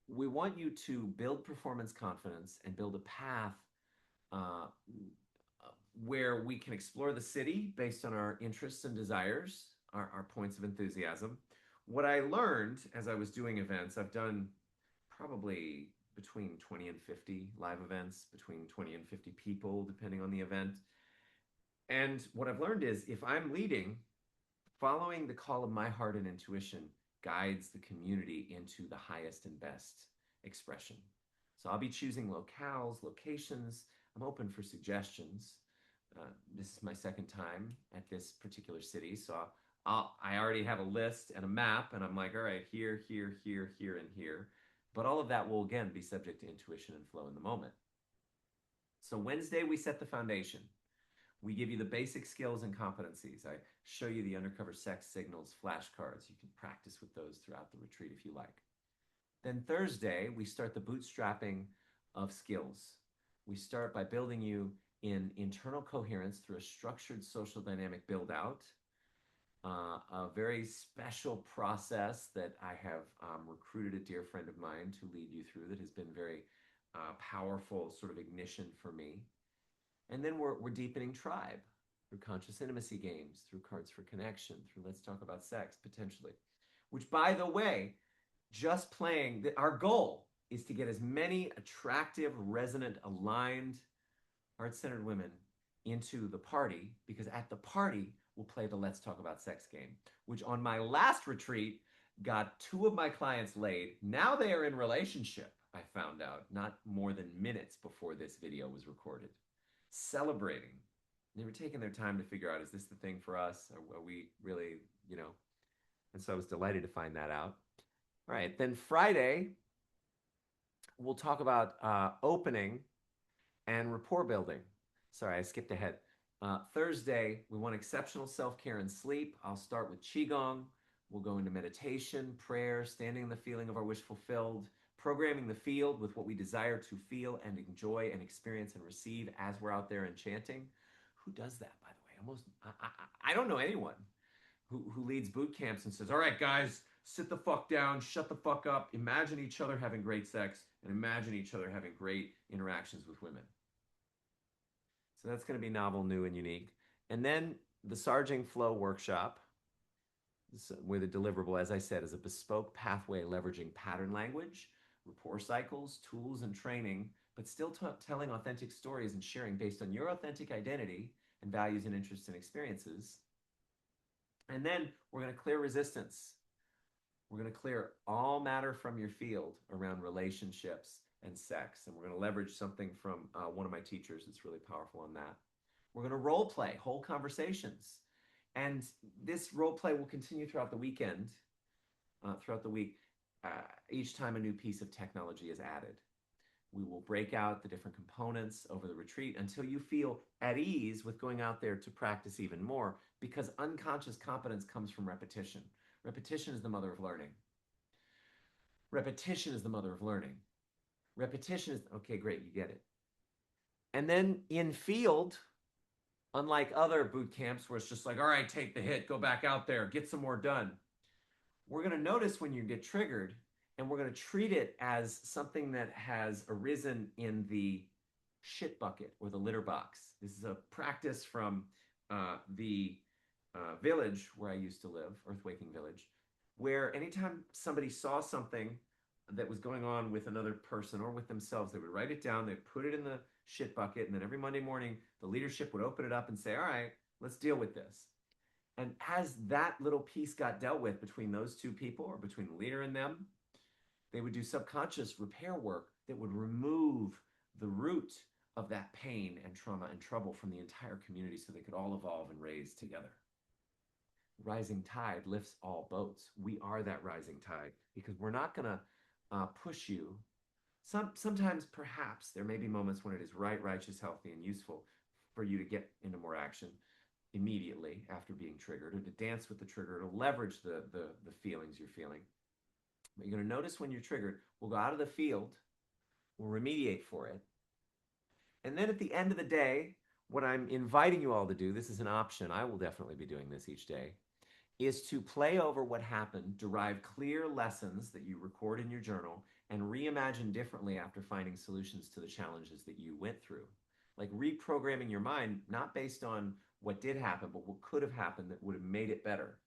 we want you to build performance confidence and build a path where we can explore the city based on our interests and desires, our points of enthusiasm. What I learned as I was doing events, I've done probably between 20 and 50 live events, between 20 and 50 people, depending on the event. And what I've learned is if I'm leading, following the call of my heart and intuition guides the community into the highest and best expression. So I'll be choosing locales, locations. I'm open for suggestions. This is my second time at this particular city. So I already have a list and a map, and I'm like, all right, here, here, here, here, and here. But all of that will, again, be subject to intuition and flow in the moment. So Wednesday, we set the foundation. We give you the basic skills and competencies. I show you the undercover sex signals flashcards. You can practice with those throughout the retreat if you like. Then Thursday, we start the bootstrapping of skills. We start by building you in internal coherence through a structured social dynamic build out, a very special process that I have recruited a dear friend of mine to lead you through that has been very powerful sort of ignition for me. And then we're deepening tribe through conscious intimacy games, through cards for connection, through let's talk about sex, potentially. Which, by the way, just playing, our goal is to get as many attractive, resonant, aligned, heart-centered women into the party, because at the party, we'll play the let's talk about sex game, which on my last retreat got 2 of my clients laid. Now they are in relationship, I found out, not more than minutes before this video was recorded. Celebrating. They were taking their time to figure out, is this the thing for us? Are we really, And so I was delighted to find that out. All right, then Friday, we'll talk about opening and rapport building. Sorry, I skipped ahead. Thursday, we want exceptional self-care and sleep. I'll start with Qigong. We'll go into meditation, prayer, standing in the feeling of our wish fulfilled, programming the field with what we desire to feel and enjoy and experience and receive as we're out there enchanting. Who does that, by the way? I don't know anyone who leads boot camps and says, all right, guys, sit the fuck down, shut the fuck up, imagine each other having great sex, and imagine each other having great interactions with women. So that's going to be novel, new, and unique. And then the Sarging Flow workshop, where the deliverable, as I said, is a bespoke pathway leveraging pattern language, rapport cycles, tools, and training, but still telling authentic stories and sharing based on your authentic identity and values and interests and experiences. And then we're going to clear resistance. We're going to clear all matter from your field around relationships and sex. And we're going to leverage something from one of my teachers that's really powerful on that. We're going to role play whole conversations. And this role play will continue throughout the weekend, throughout the week, each time a new piece of technology is added. We will break out the different components over the retreat until you feel at ease with going out there to practice even more, because unconscious competence comes from repetition. Repetition is the mother of learning. Repetition is the mother of learning. Repetition is, okay, great, you get it. And then in field, unlike other boot camps where it's just like, all right, take the hit, go back out there, get some more done. We're going to notice when you get triggered, and we're going to treat it as something that has arisen in the shit bucket or the litter box. This is a practice from the village where I used to live, Earthwaking Village, where anytime somebody saw something that was going on with another person or with themselves, they would write it down, they'd put it in the shit bucket, and then every Monday morning, the leadership would open it up and say, all right, let's deal with this. And as that little piece got dealt with between those two people or between the leader and them, they would do subconscious repair work that would remove the root of that pain and trauma and trouble from the entire community so they could all evolve and raise together. Rising tide lifts all boats. We are that rising tide because we're not going to push you. Sometimes, perhaps, there may be moments when it is right, righteous, healthy, and useful for you to get into more action immediately after being triggered, or to dance with the trigger, to leverage the feelings you're feeling. But you're going to notice when you're triggered, we'll go out of the field, we'll remediate for it. And then at the end of the day, what I'm inviting you all to do, this is an option, I will definitely be doing this each day, is to play over what happened, derive clear lessons that you record in your journal, and reimagine differently after finding solutions to the challenges that you went through. Like reprogramming your mind, not based on what did happen, but what could have happened that would have made it better,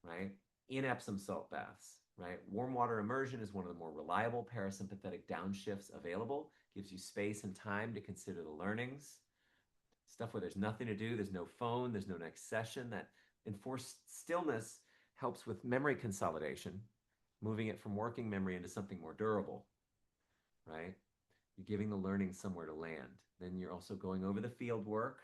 right? In Epsom salt baths, right? Warm water immersion is one of the more reliable parasympathetic downshifts available. Gives you space and time to consider the learnings. Stuff where there's nothing to do, there's no phone, there's no next session. That enforced stillness helps with memory consolidation, moving it from working memory into something more durable, right? You're giving the learning somewhere to land. Then you're also going over the field work.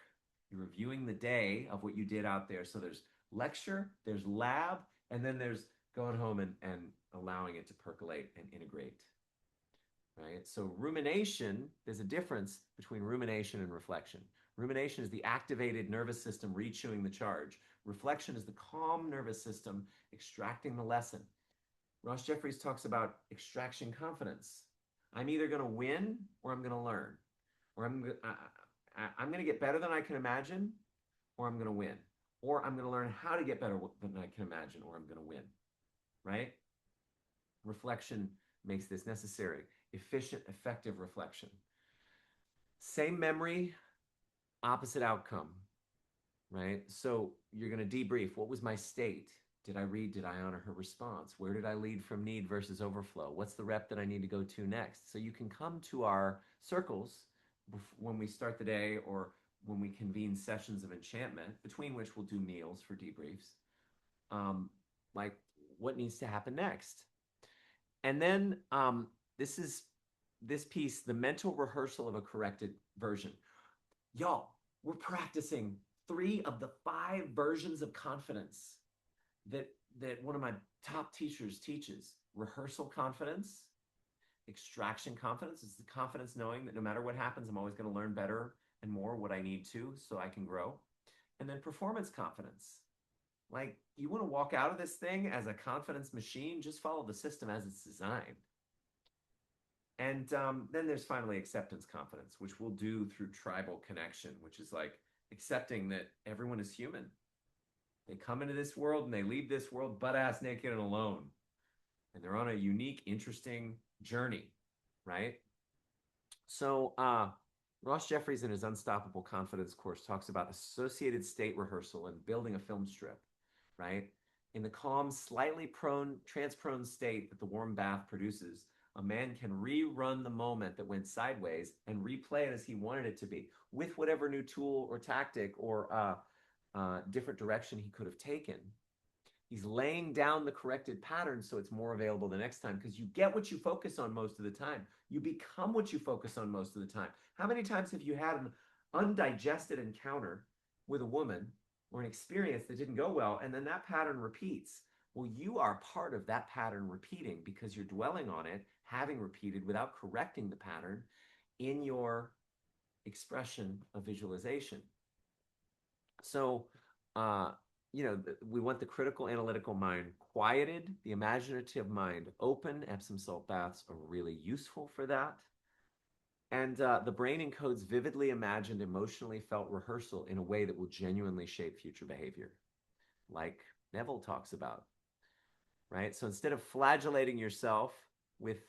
You're reviewing the day of what you did out there. So there's lecture, there's lab, and then there's going home and allowing it to percolate and integrate, right? So rumination, there's a difference between rumination and reflection. Rumination is the activated nervous system rechewing the charge. Reflection is the calm nervous system extracting the lesson. Ross Jeffries talks about extraction confidence. I'm either going to win or I'm going to learn, or I'm going to get better than I can imagine, or I'm going to win, or I'm going to learn how to get better than I can imagine, or I'm going to win, right? Reflection makes this necessary. Efficient, effective reflection. Same memory, opposite outcome, right? So you're going to debrief. What was my state? Did I read? Did I honor her response? Where did I lead from need versus overflow? What's the rep that I need to go to next? So you can come to our circles when we start the day or when we convene sessions of enchantment, between which we'll do meals for debriefs. Like what needs to happen next? And then this piece, the mental rehearsal of a corrected version. Y'all, we're practicing 3 of the 5 versions of confidence that one of my top teachers teaches. Rehearsal confidence, extraction confidence is the confidence knowing that no matter what happens, I'm always going to learn better and more what I need to so I can grow. And then performance confidence. Like, you want to walk out of this thing as a confidence machine, just follow the system as it's designed. And then there's finally acceptance confidence, which we'll do through tribal connection, which is like accepting that everyone is human. They come into this world and they leave this world butt-ass naked and alone. And they're on a unique, interesting journey, right? So Ross Jeffries in his Unstoppable Confidence course talks about associated state rehearsal and building a film strip, right? In the calm, slightly trance-prone state that the warm bath produces, a man can rerun the moment that went sideways and replay it as he wanted it to be with whatever new tool or tactic or different direction he could have taken. He's laying down the corrected pattern so it's more available the next time, because you get what you focus on most of the time. You become what you focus on most of the time. How many times have you had an undigested encounter with a woman or an experience that didn't go well, and then that pattern repeats? Well, you are part of that pattern repeating because you're dwelling on it, having repeated without correcting the pattern in your expression of visualization. So, we want the critical analytical mind quieted, the imaginative mind open. Epsom salt baths are really useful for that. And the brain encodes vividly imagined, emotionally felt rehearsal in a way that will genuinely shape future behavior, like Neville talks about, right? So instead of flagellating yourself with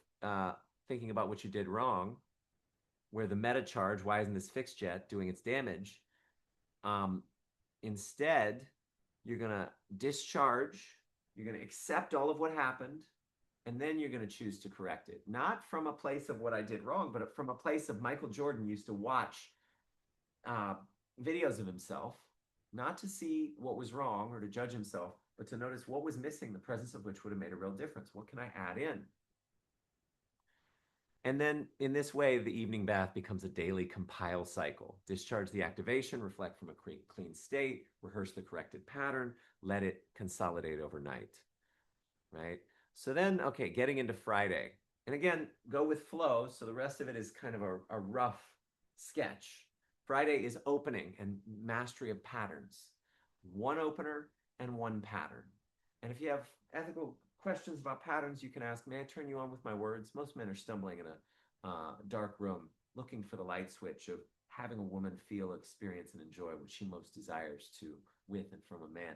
thinking about what you did wrong, where the meta charge, why isn't this fixed yet, doing its damage, um, instead, you're going to discharge, you're going to accept all of what happened, and then you're going to choose to correct it. Not from a place of what I did wrong, but from a place of Michael Jordan used to watch uh, videos of himself, not to see what was wrong or to judge himself, but to notice what was missing, the presence of which would have made a real difference. What can I add in? And then in this way, the evening bath becomes a daily compile cycle. Discharge the activation, reflect from a clean state, rehearse the corrected pattern, let it consolidate overnight, right? So then, okay, getting into Friday. And again, go with flow. So the rest of it is kind of a rough sketch. Friday is opening and mastery of patterns. One opener and one pattern. And if you have ethical questions about patterns, you can ask, may I turn you on with my words? Most men are stumbling in a dark room, looking for the light switch of having a woman feel, experience, and enjoy what she most desires to with and from a man.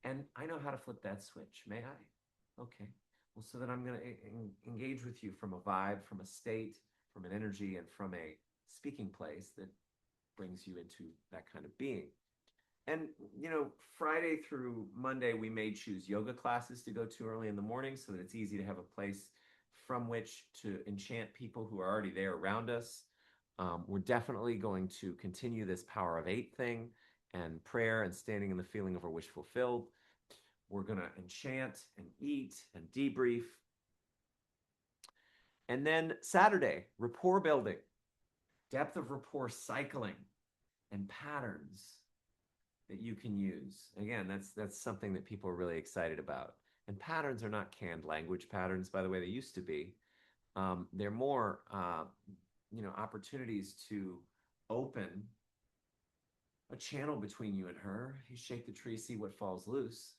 And I know how to flip that switch. May I? Okay. Well, so then I'm going to engage with you from a vibe, from a state, from an energy, and from a speaking place that brings you into that kind of being. And, you know, Friday through Monday, we may choose yoga classes to go to early in the morning so that it's easy to have a place from which to enchant people who are already there around us. We're definitely going to continue this power of eight thing and prayer and standing in the feeling of our wish fulfilled. We're going to enchant and eat and debrief. And then Saturday, rapport building, depth of rapport cycling, and patterns that you can use. Again, that's something that people are really excited about. And patterns are not canned language patterns, by the way, they used to be. They're more, opportunities to open a channel between you and her. You shake the tree, see what falls loose.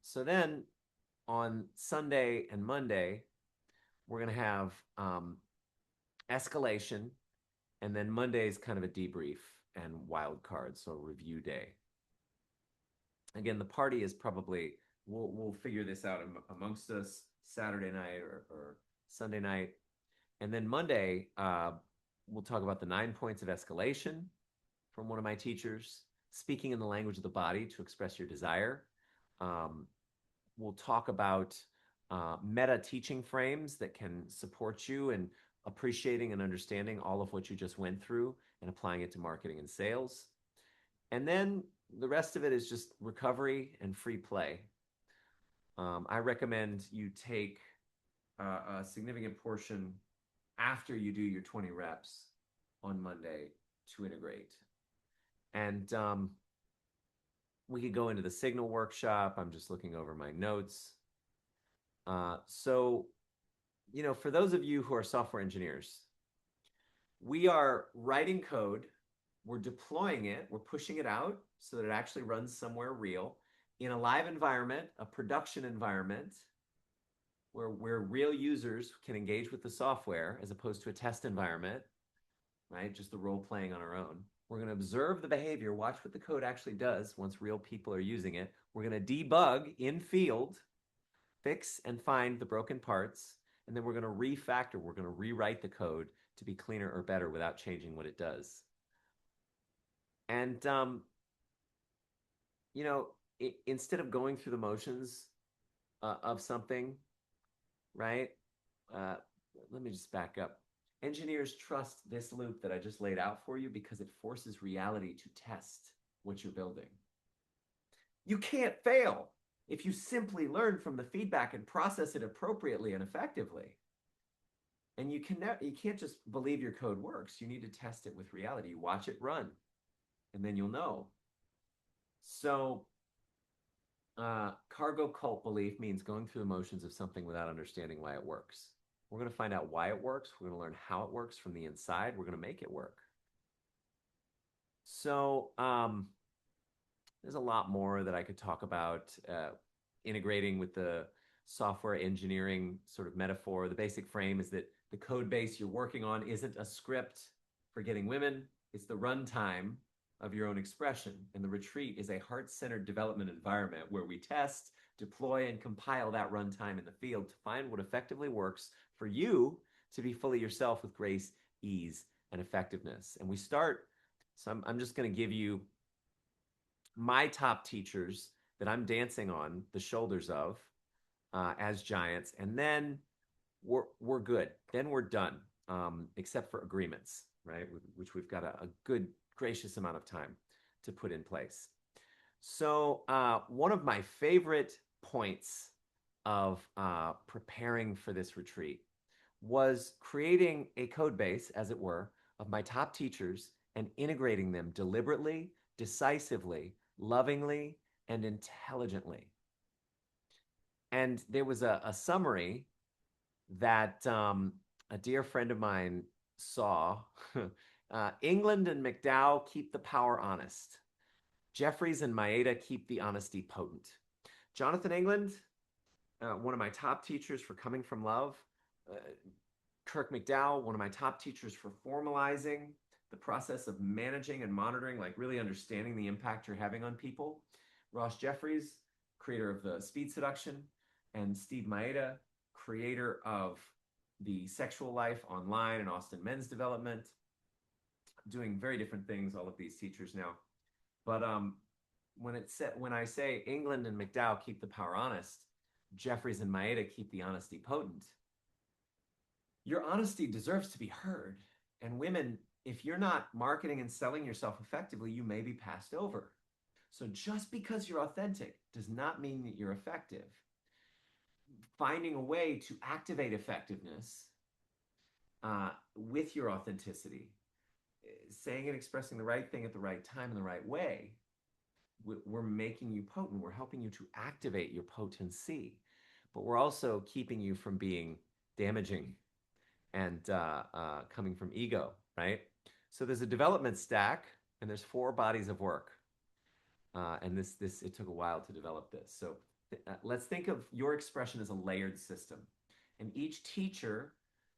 So then on Sunday and Monday, we're going to have escalation. And then Monday is kind of a debrief and wild card, so review day. Again, the party is probably, we'll figure this out amongst us Saturday night or Sunday night. And then Monday, we'll talk about the 9 points of escalation from one of my teachers, speaking in the language of the body to express your desire. We'll talk about meta teaching frames that can support you in appreciating and understanding all of what you just went through and applying it to marketing and sales. And then the rest of it is just recovery and free play. I recommend you take a significant portion after you do your 20 reps on Monday to integrate. And we could go into the signal workshop. I'm just looking over my notes. So, for those of you who are software engineers, we are writing code, we're deploying it, we're pushing it out so that it actually runs somewhere real in a live environment, a production environment where real users can engage with the software as opposed to a test environment, right? Just the role playing on our own. We're going to observe the behavior, watch what the code actually does once real people are using it. We're going to debug in field, fix and find the broken parts, and then we're going to refactor. We're going to rewrite the code to be cleaner or better without changing what it does. And, instead of going through the motions of something, right? Let me just back up. Engineers trust this loop that I just laid out for you because it forces reality to test what you're building. You can't fail if you simply learn from the feedback and process it appropriately and effectively. And you can't just believe your code works. You need to test it with reality. You watch it run, and then you'll know. So cargo cult belief means going through the motions of something without understanding why it works. We're going to find out why it works. We're going to learn how it works from the inside. We're going to make it work. So there's a lot more that I could talk about integrating with the software engineering sort of metaphor. The basic frame is that The code base you're working on isn't a script for getting women, it's the runtime of your own expression. And the retreat is a heart-centered development environment where we test, deploy, and compile that runtime in the field to find what effectively works for you to be fully yourself with grace, ease, and effectiveness. And we start, so I'm just going to give you my top teachers that I'm dancing on the shoulders of as giants, and then we're good. Then we're done, except for agreements, right? Which we've got a good, gracious amount of time to put in place. So one of my favorite points of preparing for this retreat was creating a code base, as it were, of my top teachers and integrating them deliberately, decisively, lovingly, and intelligently. And there was a summary that a dear friend of mine saw. England and McDowell keep the power honest. Jeffries and Maeda keep the honesty potent. Jonathan England, one of my top teachers for coming from love. Kirk McDowell, one of my top teachers for formalizing the process of managing and monitoring, like really understanding the impact you're having on people. Ross Jeffries, creator of the Speed Seduction, and Steve Maeda, creator of the Sexual Life Online and Austin Men's Development, doing very different things, all of these teachers now. But when I say England and McDowell keep the power honest, Jeffries and Maeda keep the honesty potent, your honesty deserves to be heard. And women, if you're not marketing and selling yourself effectively, you may be passed over. So just because you're authentic does not mean that you're effective. Finding a way to activate effectiveness with your authenticity, saying and expressing the right thing at the right time in the right way, we're making you potent. We're helping you to activate your potency, but we're also keeping you from being damaging and coming from ego, right? So there's a development stack, and there's 4 bodies of work. And it took a while to develop this. So let's think of your expression as a layered system. And each teacher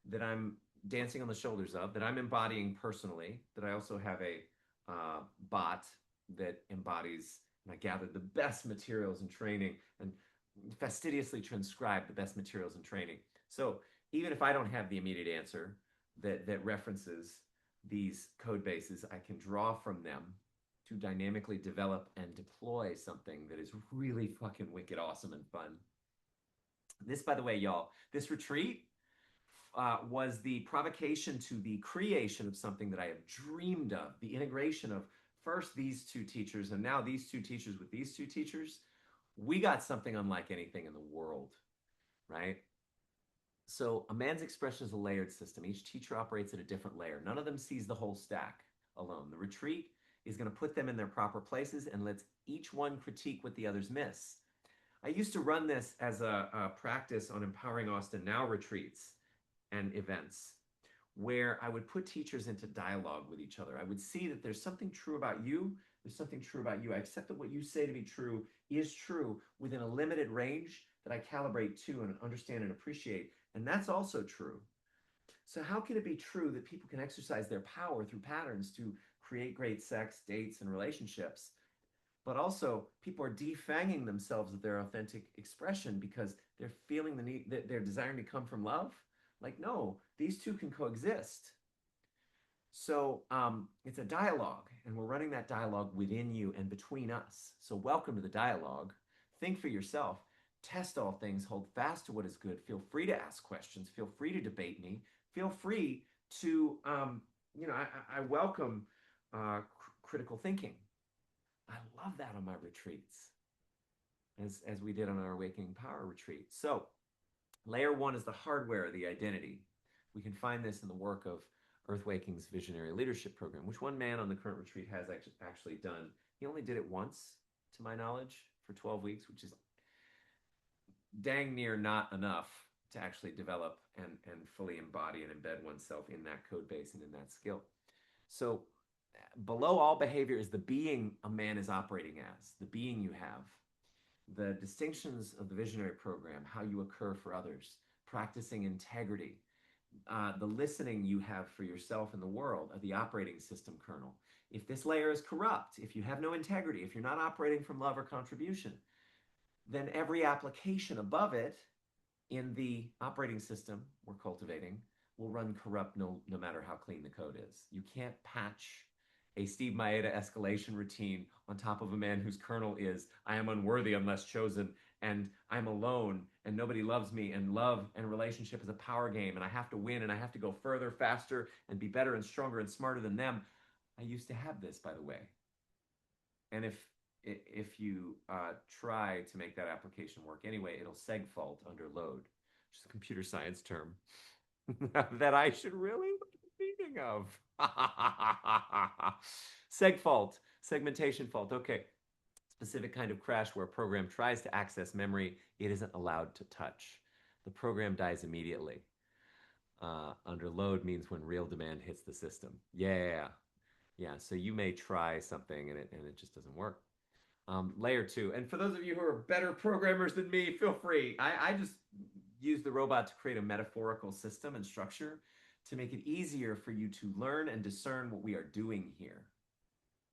that I'm dancing on the shoulders of, that I'm embodying personally, that I also have a bot that embodies, and I gathered the best materials and training and fastidiously transcribed the best materials and training. So even if I don't have the immediate answer that references these code bases, I can draw from them to dynamically develop and deploy something that is really fucking wicked awesome and fun. This, by the way, y'all, this retreat was the provocation to the creation of something that I have dreamed of, the integration of first these 2 teachers and now these 2 teachers with these 2 teachers. We got something unlike anything in the world, right? So a man's expression is a layered system. Each teacher operates at a different layer. None of them sees the whole stack alone. The retreat is going to put them in their proper places and lets each one critique what the others miss. I used to run this as a practice on Empowering Austin Now retreats and events, where I would put teachers into dialogue with each other. I would see that there's something true about you, there's something true about you. I accept that what you say to be true is true within a limited range that I calibrate to and understand and appreciate, and that's also true. So how can it be true that people can exercise their power through patterns to create great sex, dates, and relationships, but also people are defanging themselves of their authentic expression because they're feeling the need, that they're desiring to come from love? Like, no, these 2 can coexist. So it's a dialogue, and we're running that dialogue within you and between us. So welcome to the dialogue. Think for yourself. Test all things. Hold fast to what is good. Feel free to ask questions. Feel free to debate me. Feel free to, I welcome critical thinking. I love that on my retreats, as we did on our Awakening Power retreat. So layer 1 is the hardware, the identity. We can find this in the work of Earthwaking's Visionary Leadership Program, which one man on the current retreat has actually done. He only did it once, to my knowledge, for 12 weeks, which is dang near not enough to actually develop and fully embody and embed oneself in that code base and in that skill. So below all behavior is the being a man is operating as, the being you have, the distinctions of the Visionary Program, how you occur for others, practicing integrity, the listening you have for yourself and the world, the operating system kernel. If this layer is corrupt, if you have no integrity, if you're not operating from love or contribution, then every application above it in the operating system we're cultivating will run corrupt no matter how clean the code is. You can't patch a Steve Maeda escalation routine on top of a man whose kernel is, I am unworthy unless chosen, and I'm alone, and nobody loves me, and love and relationship is a power game, and I have to win, and I have to go further, faster, and be better and stronger and smarter than them. I used to have this, by the way. And if you try to make that application work anyway, it'll seg fault under load, which is a computer science term that I should really be thinking of. Seg fault, segmentation fault. Okay. Specific kind of crash where a program tries to access memory it isn't allowed to touch. The program dies immediately. Under load means when real demand hits the system. Yeah. Yeah. So you may try something and it just doesn't work. Layer two. And for those of you who are better programmers than me, feel free. I just use the robot to create a metaphorical system and structure to make it easier for you to learn and discern what we are doing here.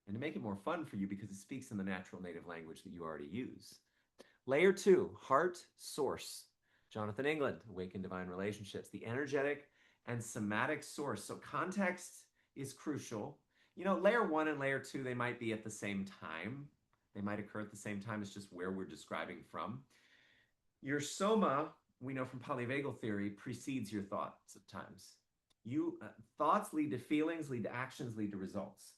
And to make it more fun for you because it speaks in the natural native language that you already use. Layer two, heart source. Jonathan England, Awaken Divine Relationships, the energetic and somatic source. So context is crucial. You know, layer one and layer two, they might be at the same time. They might occur at the same time. It's just where we're describing from. Your soma, we know from polyvagal theory, precedes your thoughts at times. Thoughts lead to feelings, lead to actions, lead to results.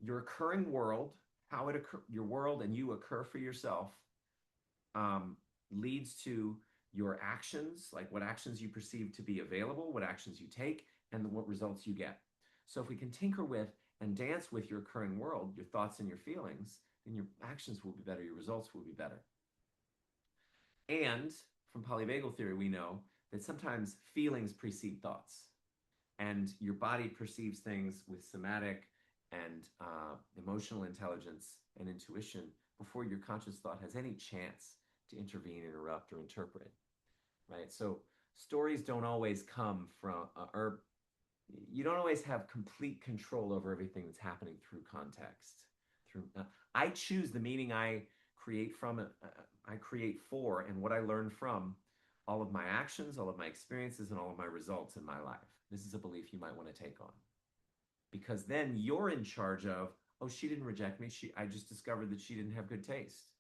Your occurring world, how it occur, your world and you occur for yourself, leads to your actions, like what actions you perceive to be available, what actions you take, and what results you get. So if we can tinker with and dance with your occurring world, your thoughts and your feelings, then your actions will be better, your results will be better. And from polyvagal theory, we know that sometimes feelings precede thoughts, and your body perceives things with somatic and emotional intelligence and intuition before your conscious thought has any chance to intervene, interrupt, or interpret, right? So stories don't always come from, or you don't always have complete control over everything that's happening through context. I choose the meaning I create from it, I create for, and what I learn from all of my actions, all of my experiences, and all of my results in my life. This is a belief you might want to take on. Because then you're in charge of, oh, she didn't reject me. I just discovered that she didn't have good taste.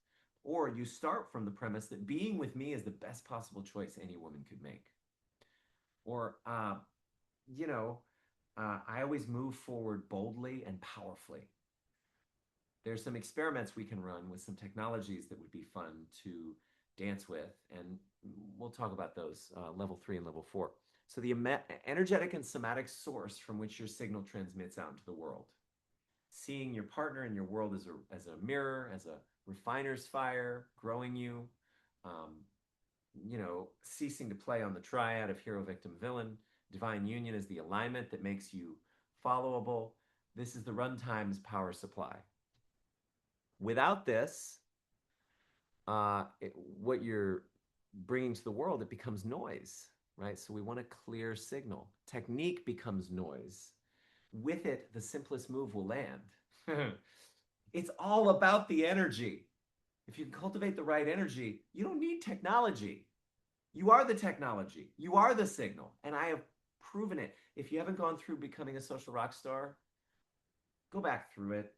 Or you start from the premise that being with me is the best possible choice any woman could make. Or, I always move forward boldly and powerfully. There's some experiments we can run with some technologies that would be fun to dance with, and we'll talk about those, level 3 and level 4. So the energetic and somatic source from which your signal transmits out into the world. Seeing your partner and your world as a mirror, as a refiner's fire, growing you, ceasing to play on the triad of hero, victim, villain. Divine union is the alignment that makes you followable. This is the runtime's power supply. Without this, what you're bringing to the world, it becomes noise, right? So we want a clear signal. Technique becomes noise. With it, the simplest move will land. It's all about the energy. If you can cultivate the right energy, you don't need technology. You are the technology. You are the signal. And I have proven it. If you haven't gone through becoming a social rock star, go back through it.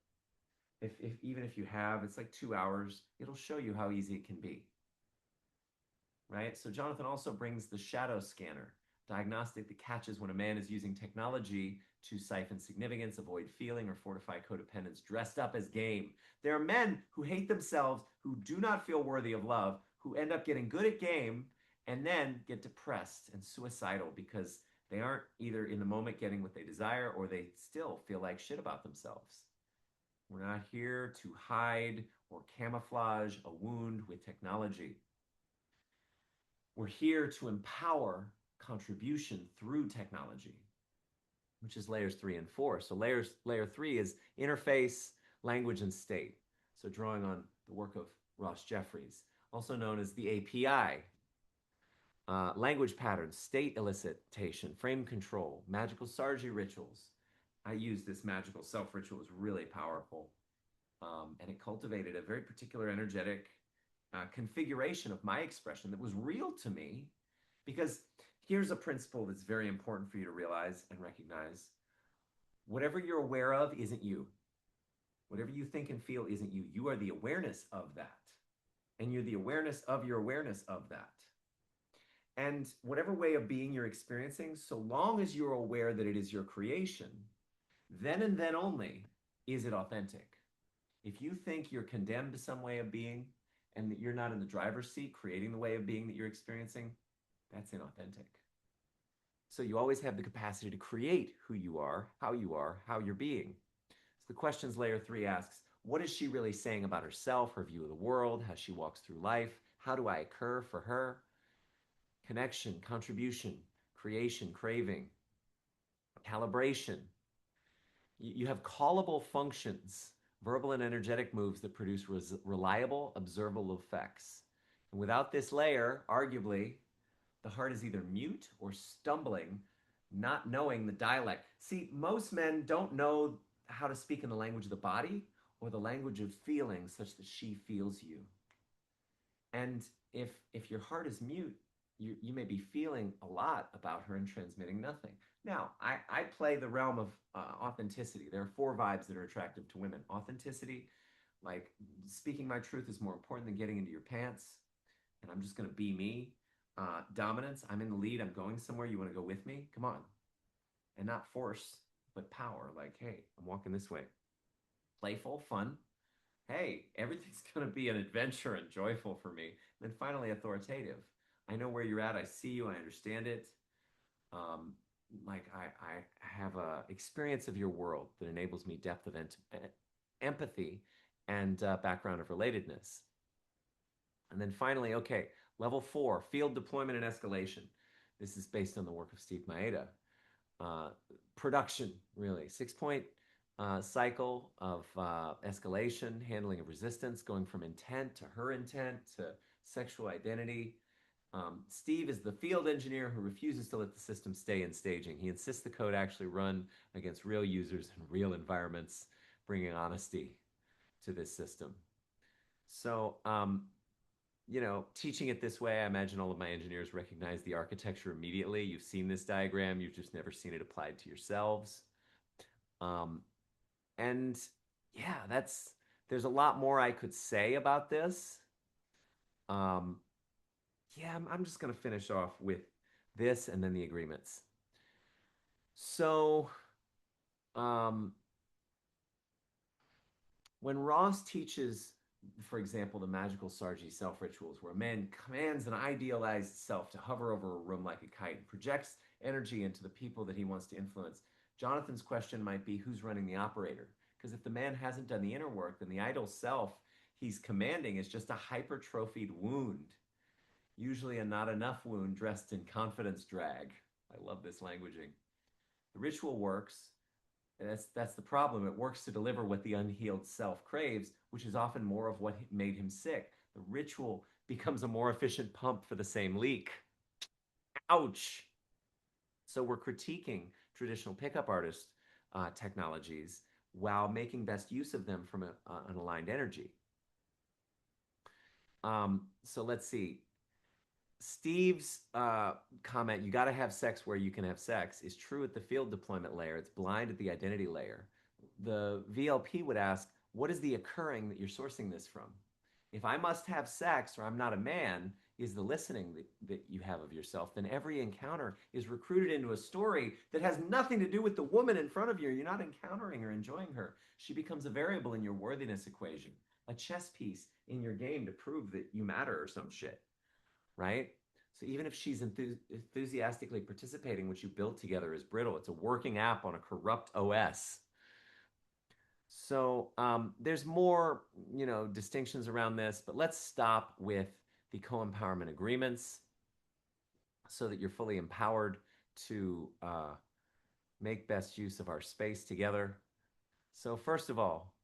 Even if you have, it's like 2 hours. It'll show you how easy it can be. Right? So Jonathan also brings the shadow scanner, diagnostic that catches when a man is using technology to siphon significance, avoid feeling, or fortify codependence, dressed up as game. There are men who hate themselves, who do not feel worthy of love, who end up getting good at game and then get depressed and suicidal because they aren't either in the moment getting what they desire or they still feel like shit about themselves. We're not here to hide or camouflage a wound with technology. We're here to empower contribution through technology, which is layers 3 and 4. So layer 3 is interface, language, and state. So drawing on the work of Ross Jeffries, also known as the API. Language patterns, state elicitation, frame control, magical Sarji rituals. I use this magical self ritual, is really powerful. And it cultivated a very particular energetic configuration of my expression that was real to me. Because here's a principle that's very important for you to realize and recognize: whatever you're aware of isn't you. Whatever you think and feel isn't you. You are the awareness of that. And you're the awareness of your awareness of that. And whatever way of being you're experiencing, so long as you're aware that it is your creation, then and then only is it authentic. If you think you're condemned to some way of being and that you're not in the driver's seat creating the way of being that you're experiencing, that's inauthentic. So you always have the capacity to create who you are, how you're being. So the questions layer 3 asks, what is she really saying about herself, her view of the world, how she walks through life? How do I occur for her? Connection, contribution, creation, craving, calibration. You have callable functions, verbal and energetic moves that produce reliable, observable effects. And without this layer, arguably, the heart is either mute or stumbling, not knowing the dialect. See, most men don't know how to speak in the language of the body or the language of feeling such that she feels you. And if your heart is mute, you may be feeling a lot about her and transmitting nothing. Now, I play the realm of authenticity. There are 4 vibes that are attractive to women. Authenticity, like speaking my truth is more important than getting into your pants, and I'm just going to be me. Dominance, I'm in the lead, I'm going somewhere, you want to go with me? Come on. And not force, but power. Like, hey, I'm walking this way. Playful, fun. Hey, everything's going to be an adventure and joyful for me. And then finally, authoritative. I know where you're at. I see you. I understand it. Like I have a experience of your world that enables me depth of empathy and background of relatedness. And then finally, okay, level 4, field deployment and escalation. This is based on the work of Steve Maeda. Production, really. 6-point cycle of escalation, handling of resistance, going from intent to her intent to sexual identity. Steve is the field engineer who refuses to let the system stay in staging. He insists the code actually run against real users and real environments, bringing honesty to this system. So, teaching it this way, I imagine all of my engineers recognize the architecture immediately. You've seen this diagram, you've just never seen it applied to yourselves. And yeah, there's a lot more I could say about this. Yeah, I'm just going to finish off with this and then the agreements. So, when Ross teaches, for example, the magical Sarji self rituals, where a man commands an idealized self to hover over a room like a kite and projects energy into the people that he wants to influence, Jonathan's question might be, who's running the operator? Because if the man hasn't done the inner work, then the idol self he's commanding is just a hypertrophied wound, usually a not enough wound dressed in confidence drag. I love this languaging. The ritual works, and that's the problem. It works to deliver what the unhealed self craves, which is often more of what made him sick. The ritual becomes a more efficient pump for the same leak. Ouch. So we're critiquing traditional pickup artist technologies while making best use of them from an aligned energy. So let's see. Steve's comment, you got to have sex where you can have sex, is true at the field deployment layer. It's blind at the identity layer. The VLP would ask, what is the occurring that you're sourcing this from? If I must have sex or I'm not a man is the listening that you have of yourself, then every encounter is recruited into a story that has nothing to do with the woman in front of you. You're not encountering or enjoying her. She becomes a variable in your worthiness equation, a chess piece in your game to prove that you matter or some shit. Right? So even if she's enthusiastically participating, what you built together is brittle. It's a working app on a corrupt OS. So there's more, distinctions around this, but let's stop with the co-empowerment agreements so that you're fully empowered to make best use of our space together. So first of all,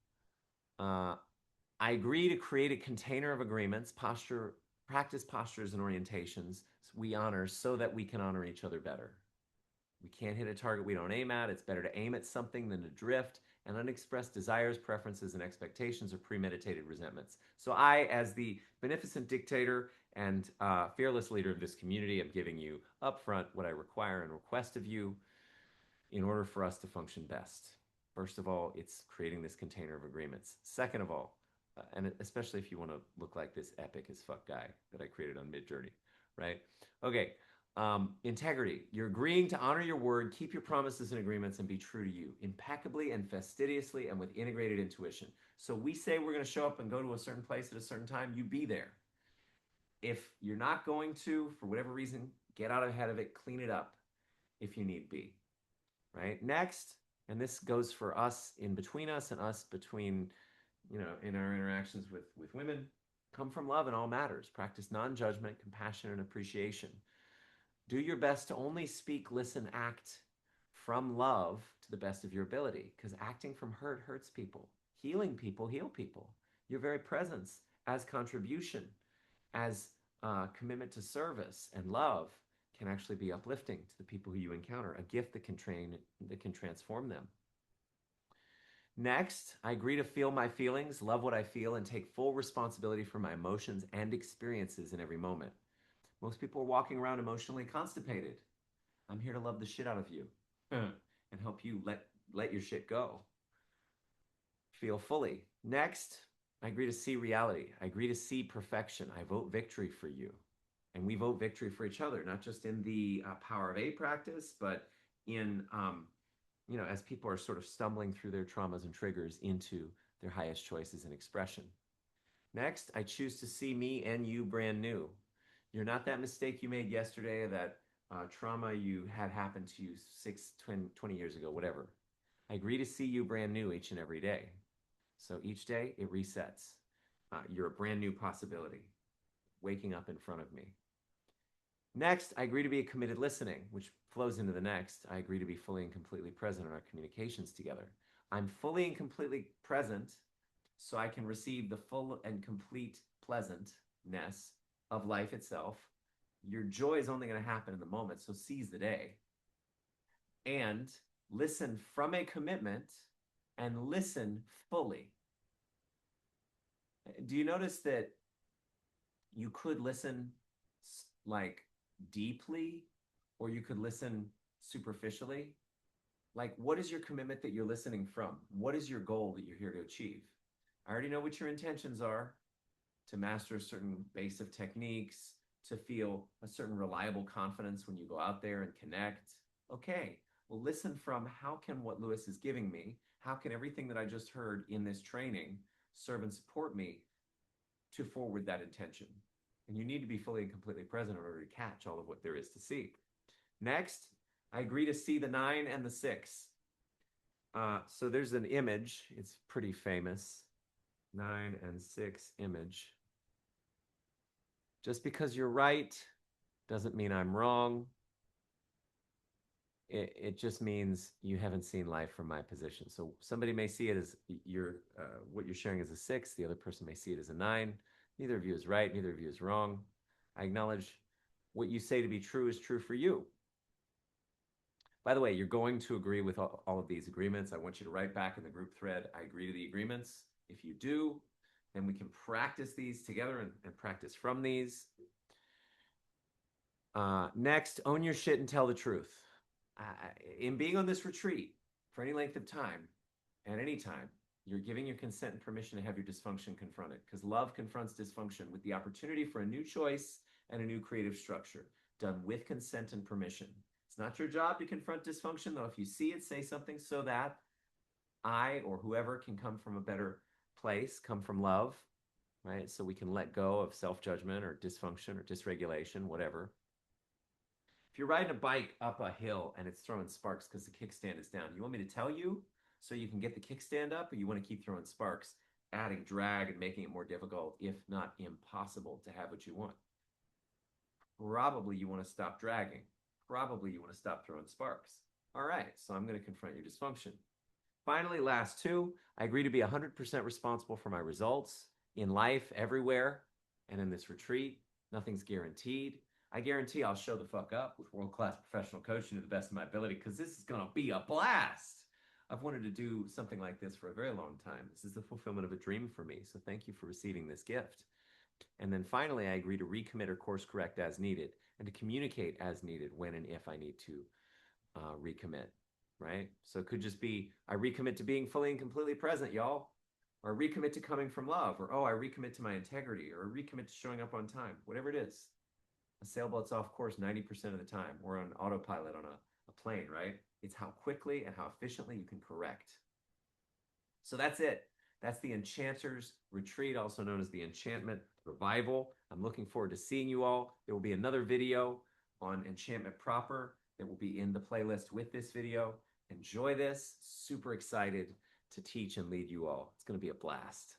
I agree to create a container of agreements, practice postures and orientations, so we honor so that we can honor each other better. We can't hit a target we don't aim at. It's better to aim at something than to drift. And unexpressed desires, preferences, and expectations are premeditated resentments. So I, as the beneficent dictator and fearless leader of this community, am giving you upfront what I require and request of you in order for us to function best. First of all, it's creating this container of agreements. Second of all, and especially if you want to look like this epic as fuck guy that I created on Midjourney, right? Okay, integrity. You're agreeing to honor your word, keep your promises and agreements, and be true to you, impeccably and fastidiously and with integrated intuition. So we say we're going to show up and go to a certain place at a certain time, you be there. If you're not going to, for whatever reason, get out ahead of it, clean it up if you need be, right? Next, and this goes for us in between us and us between, in our interactions with women, come from love in all matters. Practice non-judgment, compassion, and appreciation. Do your best to only speak, listen, act from love to the best of your ability, because acting from hurt hurts people. Healing people heal people. Your very presence as contribution, as commitment to service and love can actually be uplifting to the people who you encounter, a gift that can transform them. Next, I agree to feel my feelings, love what I feel, and take full responsibility for my emotions and experiences in every moment. Most people are walking around emotionally constipated. I'm here to love the shit out of you and help you let your shit go. Feel fully. Next, I agree to see reality. I agree to see perfection. I vote victory for you. And we vote victory for each other, not just in the power of A practice, but in, as people are sort of stumbling through their traumas and triggers into their highest choices and expression. Next, I choose to see me and you brand new. You're not that mistake you made yesterday, that trauma you had happen to you 20 years ago, whatever. I agree to see you brand new each and every day. So each day it resets. You're a brand new possibility waking up in front of me. Next, I agree to be a committed listening, which flows into the next. I agree to be fully and completely present in our communications together. I'm fully and completely present so I can receive the full and complete pleasantness of life itself. Your joy is only going to happen in the moment, so seize the day. And listen from a commitment and listen fully. Do you notice that you could listen like deeply, or you could listen superficially? Like, what is your commitment that you're listening from? What is your goal that you're here to achieve? I already know what your intentions are: to master a certain base of techniques, to feel a certain reliable confidence when you go out there and connect. Okay, well, listen from, how can what Lewis is giving me, how can everything that I just heard in this training serve and support me to forward that intention? And you need to be fully and completely present in order to catch all of what there is to see. Next, I agree to see the 9 and the 6. So there's an image. It's pretty famous. 9 and 6 image. Just because you're right doesn't mean I'm wrong. It just means you haven't seen life from my position. So somebody may see it as what you're sharing as a 6. The other person may see it as a 9. Neither of you is right. Neither of you is wrong. I acknowledge what you say to be true is true for you. By the way, you're going to agree with all of these agreements. I want you to write back in the group thread, I agree to the agreements. If you do, then we can practice these together and practice from these. Next, own your shit and tell the truth. In being on this retreat for any length of time, at any time, you're giving your consent and permission to have your dysfunction confronted, because love confronts dysfunction with the opportunity for a new choice and a new creative structure, done with consent and permission. It's not your job to confront dysfunction, though. If you see it, say something so that I or whoever can come from a better place, come from love, right? So we can let go of self-judgment or dysfunction or dysregulation, whatever. If you're riding a bike up a hill and it's throwing sparks because the kickstand is down, you want me to tell you so you can get the kickstand up, or you want to keep throwing sparks, adding drag and making it more difficult, if not impossible, to have what you want? Probably you want to stop dragging. Probably you want to stop throwing sparks. All right, so I'm going to confront your dysfunction. Finally, last 2, I agree to be 100% responsible for my results in life, everywhere, and in this retreat. Nothing's guaranteed. I guarantee I'll show the fuck up with world-class professional coaching to the best of my ability because this is going to be a blast. I've wanted to do something like this for a very long time. This is the fulfillment of a dream for me. So thank you for receiving this gift. And then finally, I agree to recommit or course correct as needed and to communicate as needed when and if I need to recommit, right? So it could just be, I recommit to being fully and completely present, y'all. Or I recommit to coming from love. Or, oh, I recommit to my integrity. Or I recommit to showing up on time. Whatever it is. A sailboat's off course 90% of the time. We're on autopilot on a plane, right? It's how quickly and how efficiently you can correct. So that's it. That's the Enchanter's Retreat, also known as the Enchantment Revival. I'm looking forward to seeing you all. There will be another video on enchantment proper that will be in the playlist with this video. Enjoy this. Super excited to teach and lead you all. It's going to be a blast.